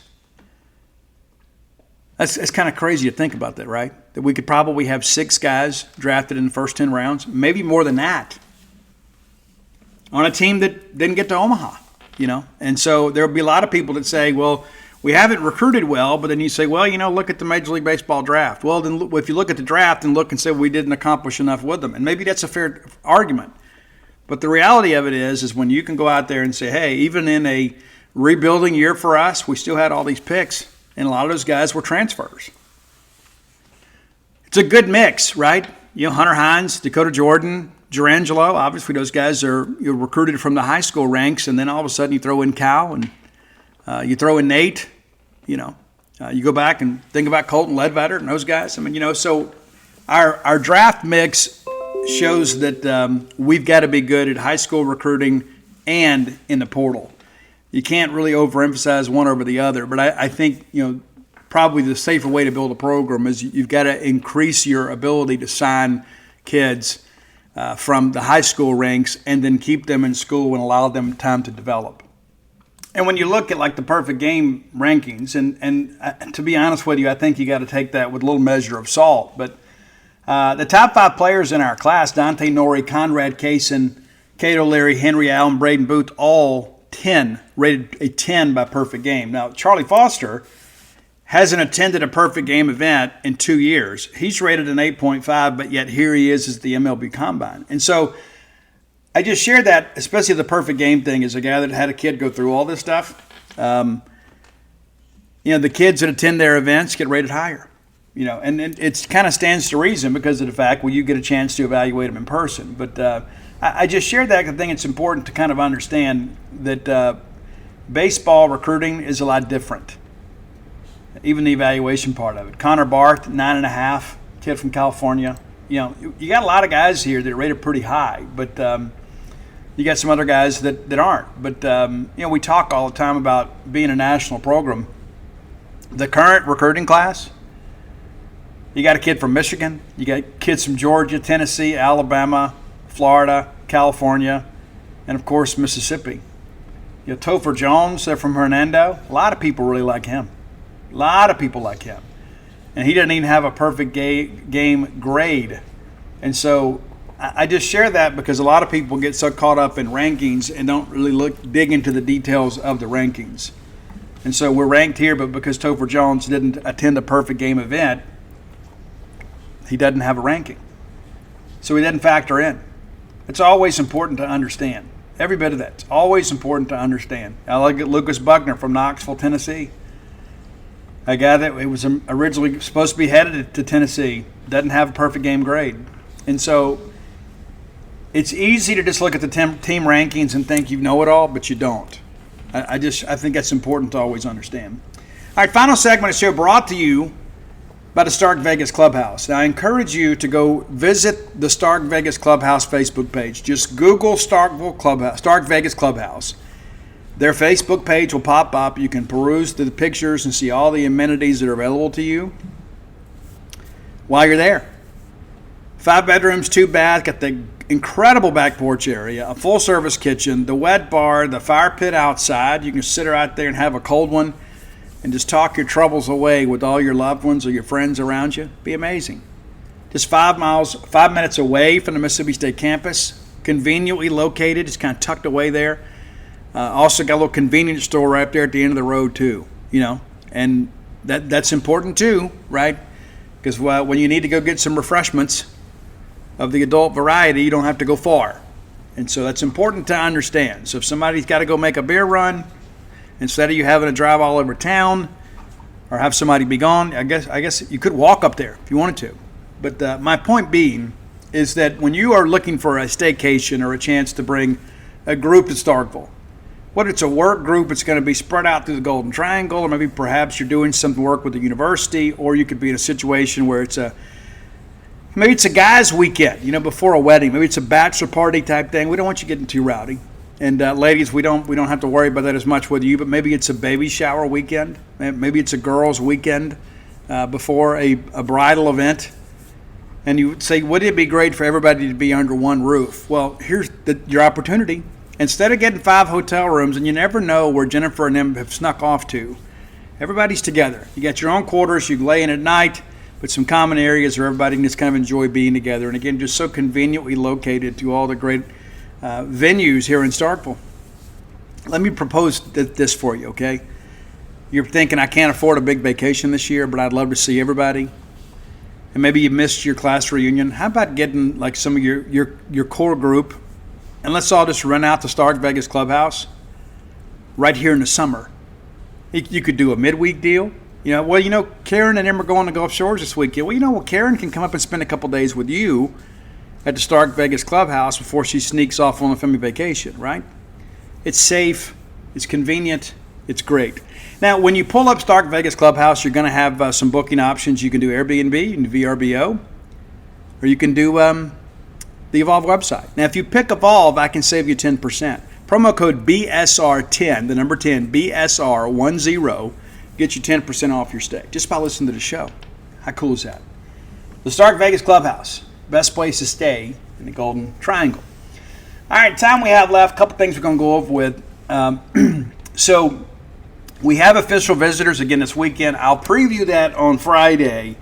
That's kind of crazy to think about that, right? That we could probably have 6 guys drafted in the first 10 rounds, maybe more than that, on a team that didn't get to Omaha, And so there will be a lot of people that say, well, we haven't recruited well, but then you say, well, look at the Major League Baseball draft. Well, then if you look at the draft and look and say, well, we didn't accomplish enough with them. And maybe that's a fair argument. But the reality of it is when you can go out there and say, hey, even in a rebuilding year for us, we still had all these picks. And a lot of those guys were transfers. It's a good mix, right? Hunter Hines, Dakota Jordan, Gerangelo. Obviously, those guys are recruited from the high school ranks, and then all of a sudden you throw in Cal and you throw in Nate. You go back and think about Colton Ledbetter and those guys. So our draft mix shows that we've got to be good at high school recruiting and in the portal. You can't really overemphasize one over the other, but I think probably the safer way to build a program is you've got to increase your ability to sign kids from the high school ranks and then keep them in school and allow them time to develop. And when you look at like the perfect game rankings, and to be honest with you, I think you got to take that with a little measure of salt. But the top 5 players in our class, Dante Norrie, Conrad Kaysen, Cato Leary, Henry Allen, Braden Booth, all 10, rated a 10 by perfect game. Now, Charlie Foster hasn't attended a perfect game event in 2 years. He's rated an 8.5, but yet here he is at the MLB Combine. And so I just shared that, especially the perfect game thing, as a guy that had a kid go through all this stuff. The kids that attend their events get rated higher. and it kind of stands to reason because of the fact, you get a chance to evaluate them in person. But I just shared that because I think it's important to kind of understand that baseball recruiting is a lot different. Even the evaluation part of it. Connor Barth, 9.5, kid from California. You got a lot of guys here that are rated pretty high, but you got some other guys that aren't. But, we talk all the time about being a national program. The current recruiting class, you got a kid from Michigan, you got kids from Georgia, Tennessee, Alabama, Florida, California, and, of course, Mississippi. Topher Jones, they're from Hernando. A lot of people really like him. A lot of people like him. And he doesn't even have a perfect game grade. And so I just share that because a lot of people get so caught up in rankings and don't really dig into the details of the rankings. And so we're ranked here, but because Topher Jones didn't attend a perfect game event, he doesn't have a ranking. So he doesn't factor in. It's always important to understand. Every bit of that. It's always important to understand. I look at Lucas Buckner from Knoxville, Tennessee. A guy that was originally supposed to be headed to Tennessee, doesn't have a perfect game grade. And so it's easy to just look at the team rankings and think you know it all, but you don't. I think that's important to always understand. All right, final segment of the show brought to you by the Stark Vegas Clubhouse. Now, I encourage you to go visit the Stark Vegas Clubhouse Facebook page. Just Google Stark Vegas Clubhouse. Their Facebook page will pop up. You can peruse through the pictures and see all the amenities that are available to you while you're there. 5 bedrooms, 2 baths, got the incredible back porch area, a full-service kitchen, the wet bar, the fire pit outside. You can sit out there and have a cold one and just talk your troubles away with all your loved ones or your friends around you. Be amazing. Just 5 minutes away from the Mississippi State campus, conveniently located, just kind of tucked away there. Also got a little convenience store right there at the end of the road too, and that's important too, right? Because when you need to go get some refreshments of the adult variety, you don't have to go far. And so that's important to understand. So if somebody's got to go make a beer run, instead of you having to drive all over town or have somebody be gone, I guess you could walk up there if you wanted to. But my point being is that when you are looking for a staycation or a chance to bring a group to Starkville, whether it's a work group, it's going to be spread out through the Golden Triangle, or maybe perhaps you're doing some work with the university, or you could be in a situation where maybe it's a guy's weekend, before a wedding. Maybe it's a bachelor party type thing. We don't want you getting too rowdy. And ladies, we don't have to worry about that as much with you, but maybe it's a baby shower weekend. Maybe it's a girl's weekend before a bridal event. And you would say, wouldn't it be great for everybody to be under one roof? Well, here's your opportunity. Instead of getting 5 hotel rooms, and you never know where Jennifer and them have snuck off to, everybody's together. You got your own quarters, you can lay in at night, but some common areas where everybody can just kind of enjoy being together. And again, just so conveniently located to all the great venues here in Starkville. Let me propose this for you, okay? You're thinking, I can't afford a big vacation this year, but I'd love to see everybody. And maybe you missed your class reunion. How about getting like some of your core group, and let's all just run out to Stark Vegas Clubhouse right here in the summer. You could do a midweek deal. Karen and them are going to Gulf Shores this weekend. Well, Karen can come up and spend a couple days with you at the Stark Vegas Clubhouse before she sneaks off on a family vacation, right? It's safe, it's convenient, it's great. Now, when you pull up Stark Vegas Clubhouse, you're going to have some booking options. You can do Airbnb, you can do VRBO, or you can do the Evolve website. Now, if you pick Evolve, I can save you 10%. Promo code BSR10, the number 10, BSR10, get you 10% off your stay just by listening to the show. How cool is that? The Stark Vegas Clubhouse, best place to stay in the Golden Triangle. All right, time we have left, a couple things we're going to go over with. So we have official visitors again this weekend. I'll preview that on Friday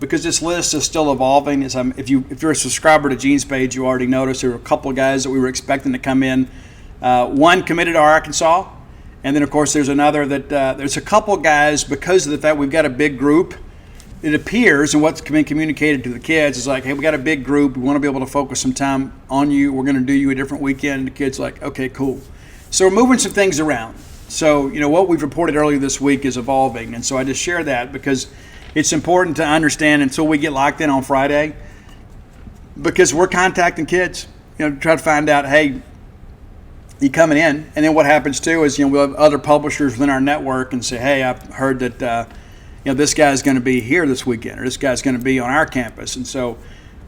because this list is still evolving. If you're a subscriber to Gene's page, you already noticed there were a couple of guys that we were expecting to come in. One committed to Arkansas, and then, of course, there's another that there's a couple of guys because of the fact we've got a big group. It appears, and what's been communicated to the kids is like, hey, we got a big group. We want to be able to focus some time on you. We're going to do you a different weekend. And the kids like, okay, cool. So we're moving some things around. So, what we've reported earlier this week is evolving. And so I just share that because it's important to understand until we get locked in on Friday, because we're contacting kids, to try to find out, hey, you coming in? And then what happens too is, we'll have other publishers within our network and say, hey, I've heard that, this guy's going to be here this weekend, or this guy's going to be on our campus. And so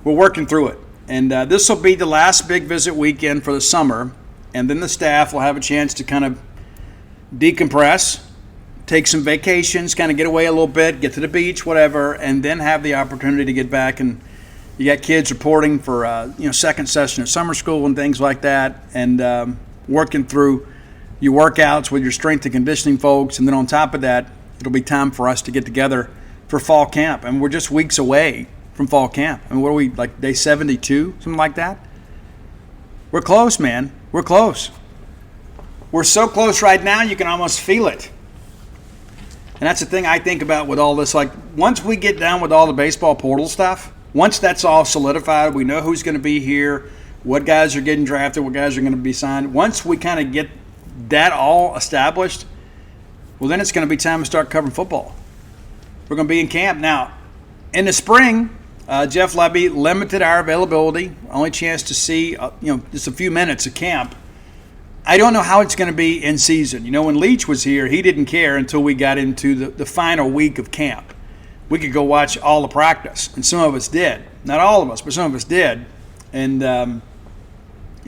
we're working through it. And this will be the last big visit weekend for the summer. And then the staff will have a chance to kind of decompress, take some vacations, kind of get away a little bit, get to the beach, whatever, and then have the opportunity to get back. And you got kids reporting for, second session of summer school and things like that, and working through your workouts with your strength and conditioning folks. And then on top of that, it'll be time for us to get together for fall camp. And we're just weeks away from fall camp. I mean, what are we, like day 72, something like that? We're close, man. We're close. We're so close right now, you can almost feel it. And that's the thing I think about with all this. Like, once we get down with all the baseball portal stuff, once that's all solidified, we know who's going to be here, what guys are getting drafted, what guys are going to be signed. Once we kind of get that all established, well, then it's going to be time to start covering football. We're going to be in camp. Now, in the spring, Jeff Lebby limited our availability, only chance to see, just a few minutes of camp. I don't know how it's going to be in season. When Leach was here, he didn't care until we got into the final week of camp. We could go watch all the practice, and some of us did. Not all of us, but some of us did. And,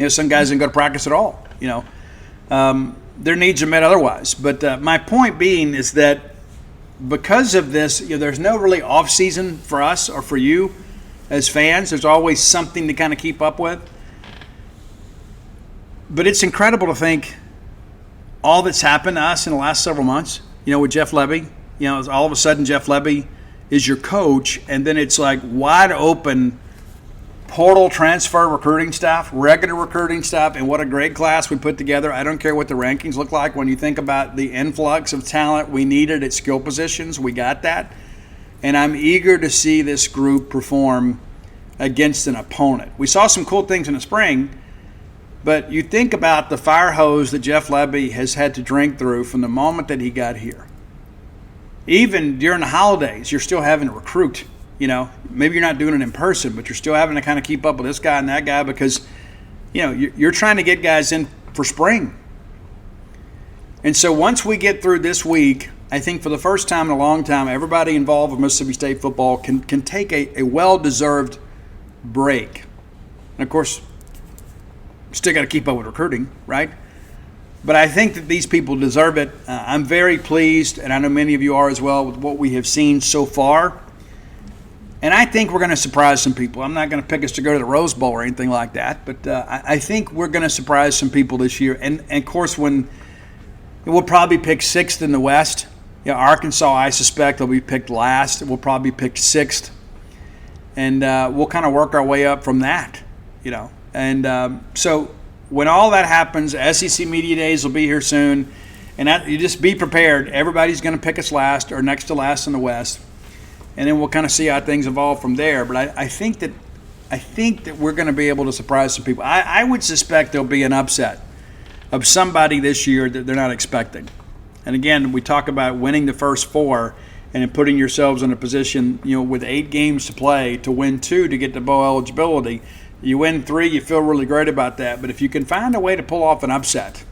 some guys didn't go to practice at all, Their needs are met otherwise. But my point being is that because of this, there's no really off season for us or for you as fans. There's always something to kind of keep up with. But it's incredible to think all that's happened to us in the last several months, with Jeff Lebby. All of a sudden Jeff Lebby is your coach, and then it's like wide open portal transfer recruiting stuff, regular recruiting stuff, and what a great class we put together. I don't care what the rankings look like. When you think about the influx of talent we needed at skill positions, we got that. And I'm eager to see this group perform against an opponent. We saw some cool things in the spring, but you think about the fire hose that Jeff Lebby has had to drink through from the moment that he got here. Even during the holidays, you're still having to recruit. Maybe you're not doing it in person, but you're still having to kind of keep up with this guy and that guy because, you're trying to get guys in for spring. And so once we get through this week, I think for the first time in a long time, everybody involved with Mississippi State football can take a well-deserved break. And, of course, still got to keep up with recruiting, right? But I think that these people deserve it. I'm very pleased, and I know many of you are as well, with what we have seen so far. And I think we're going to surprise some people. I'm not going to pick us to go to the Rose Bowl or anything like that, but I think we're going to surprise some people this year. And of course, when we'll probably pick sixth in the West. Arkansas, I suspect, will be picked last. We'll probably pick sixth. And we'll kind of work our way up from that, And so when all that happens, SEC Media Days will be here soon. And you just be prepared. Everybody's going to pick us last or next to last in the West. And then we'll kind of see how things evolve from there. But I think that we're going to be able to surprise some people. I would suspect there'll be an upset of somebody this year that they're not expecting. And again, we talk about winning the first four and then putting yourselves in a position, with 8 games to play to win 2 to get to bowl eligibility. You win 3, you feel really great about that. But if you can find a way to pull off an upset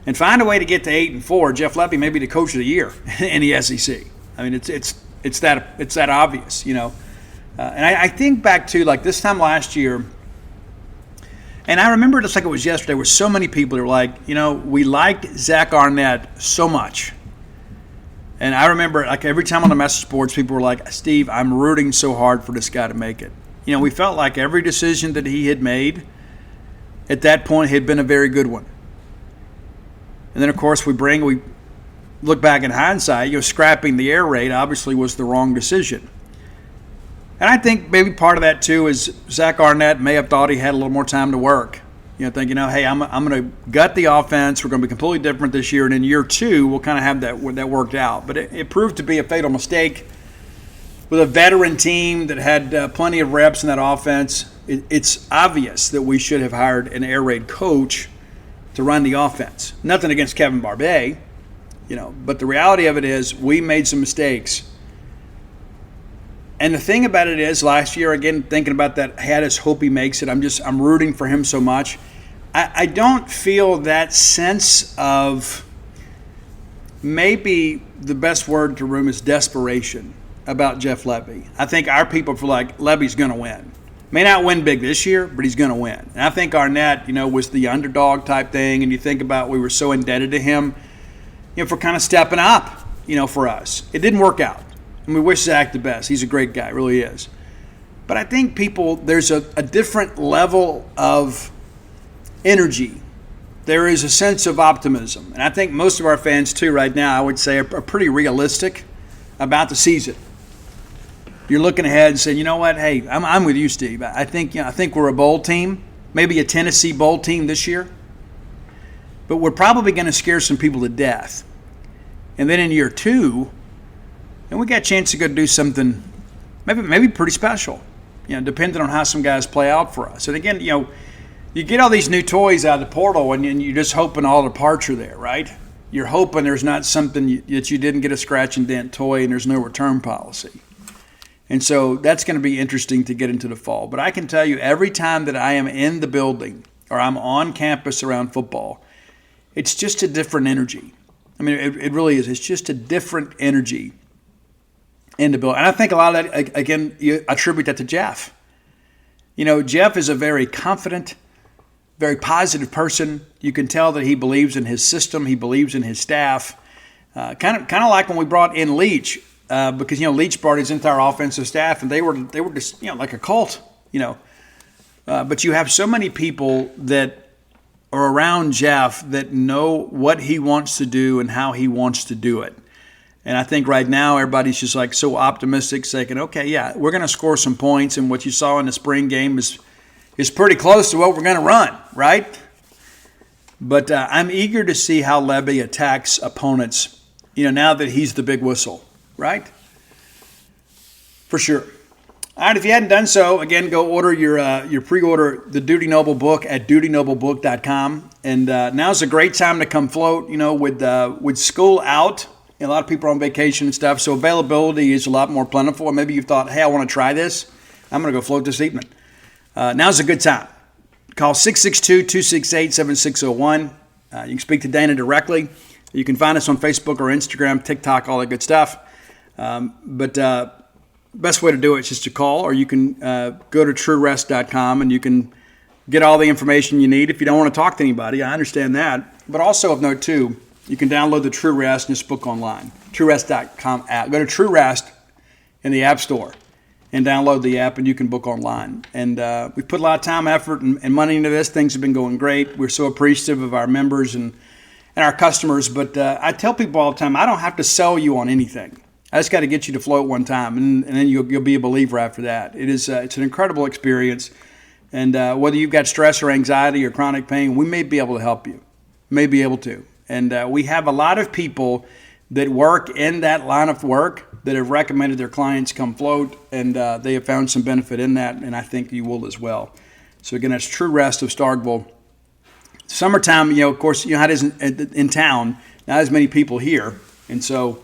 and find a way to get to 8-4, Jeff Lebby may be the coach of the year in the SEC. I mean, it's that obvious, And I think back to like this time last year, and I remember just like it was yesterday, there were so many people that were like, we liked Zach Arnett so much. And I remember like every time on the message boards, people were like, Steve, I'm rooting so hard for this guy to make it. We felt like every decision that he had made at that point had been a very good one. And then, of course, we look back in hindsight, scrapping the air raid obviously was the wrong decision. And I think maybe part of that, too, is Zach Arnett may have thought he had a little more time to work. Thinking, hey, I'm going to gut the offense. We're going to be completely different this year. And in year 2, we'll kind of have that worked out. But it proved to be a fatal mistake. With a veteran team that had plenty of reps in that offense, it's obvious that we should have hired an air raid coach to run the offense. Nothing against Kevin Barbet, but the reality of it is we made some mistakes And the thing about it is, last year, again, thinking about that, I just hope he makes it. I'm rooting for him so much. I don't feel that sense of, maybe the best word to room is desperation about Jeff Lebby. I think our people feel like Lebby's going to win. May not win big this year, but he's going to win. And I think Arnett, was the underdog type thing. And you think about, we were so indebted to him, for kind of stepping up, for us. It didn't work out. And we wish Zach the best. He's a great guy, really is. But I think there's a different level of energy. There is a sense of optimism. And I think most of our fans, too, right now, I would say, are pretty realistic about the season. You're looking ahead and saying, you know what, hey, I'm with you, Steve. I think we're a bowl team, maybe a Tennessee bowl team this year. But we're probably going to scare some people to death. And then in year 2, and we got a chance to go do something maybe pretty special, depending on how some guys play out for us. And again, you get all these new toys out of the portal, and you're just hoping all the parts are there, right? You're hoping there's not something that you didn't get a scratch and dent toy and there's no return policy. And so that's going to be interesting to get into the fall. But I can tell you, every time that I am in the building or I'm on campus around football, it's just a different energy. I mean, it really is. It's just a different energy in the building. And I think a lot of that, again, you attribute that to Jeff. Jeff is a very confident, very positive person. You can tell that he believes in his system. He believes in his staff. Kind of like when we brought in Leach, because Leach brought his entire offensive staff, and they were just like a cult. But you have so many people that are around Jeff that know what he wants to do and how he wants to do it. And I think right now everybody's just like so optimistic, saying, okay, yeah, we're going to score some points, and what you saw in the spring game is pretty close to what we're going to run, right? But I'm eager to see how Lebby attacks opponents, now that he's the big whistle, right? For sure. All right, if you hadn't done so, again, go order your pre-order the Duty Noble book at dutynoblebook.com. And now's a great time to come float, with school out. A lot of people are on vacation and stuff, so availability is a lot more plentiful. And maybe you've thought, hey, I want to try this. I'm going to go float this evening. Now's a good time. Call 662-268-7601. You can speak to Dana directly. You can find us on Facebook or Instagram, TikTok, all that good stuff. But best way to do it is just to call, or you can go to truerest.com and you can get all the information you need if you don't want to talk to anybody. I understand that. But also of note, too, you can download the True Rest and just book online. TrueRest.com app. Go to True Rest in the App Store and download the app, and you can book online. And we've put a lot of time, effort, and money into this. Things have been going great. We're so appreciative of our members and our customers. But I tell people all the time, I don't have to sell you on anything. I just got to get you to float one time, and then you'll be a believer after that. It's an incredible experience. And whether you've got stress or anxiety or chronic pain, we may be able to help you. May be able to. And we have a lot of people that work in that line of work that have recommended their clients come float, and they have found some benefit in that, and I think you will as well. So again, that's True Rest of Starkville. Summertime, of course, how it is in town, not as many people here, and so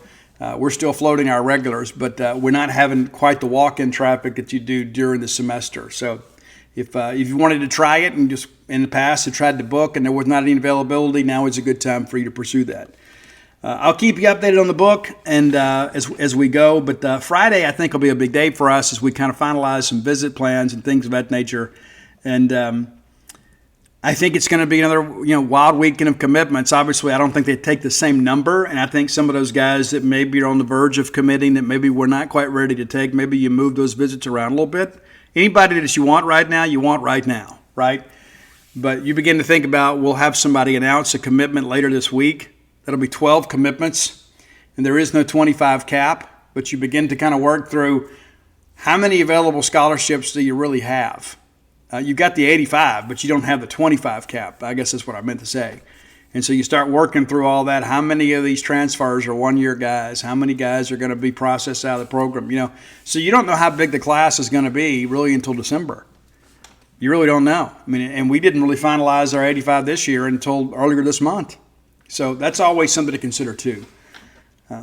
we're still floating our regulars, but we're not having quite the walk-in traffic that you do during the semester. So if you wanted to try it and just in the past have tried to book and there was not any availability, now is a good time for you to pursue that. I'll keep you updated on the book and as we go. But Friday, I think, will be a big day for us as we kind of finalize some visit plans and things of that nature. And I think it's going to be another wild weekend of commitments. Obviously, I don't think they take the same number. And I think some of those guys that maybe are on the verge of committing that maybe we're not quite ready to take, maybe you move those visits around a little bit. Anybody that you want right now, right? But you begin to think about, we'll have somebody announce a commitment later this week. That'll be 12 commitments, and there is no 25 cap, but you begin to kind of work through how many available scholarships do you really have? You got the 85, but you don't have the 25 cap. I guess that's what I meant to say. And so you start working through all that. How many of these transfers are one-year guys? How many guys are going to be processed out of the program? So you don't know how big the class is going to be really until December. You really don't know. I mean, and we didn't really finalize our 85 this year until earlier this month. So that's always something to consider too.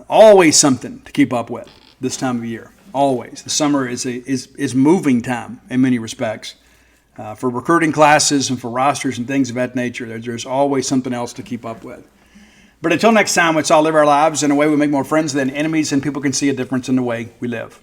Always something to keep up with this time of year. always. The summer is moving time in many respects. For recruiting classes and for rosters and things of that nature, there's always something else to keep up with. But until next time, let's all live our lives in a way we make more friends than enemies, and people can see a difference in the way we live.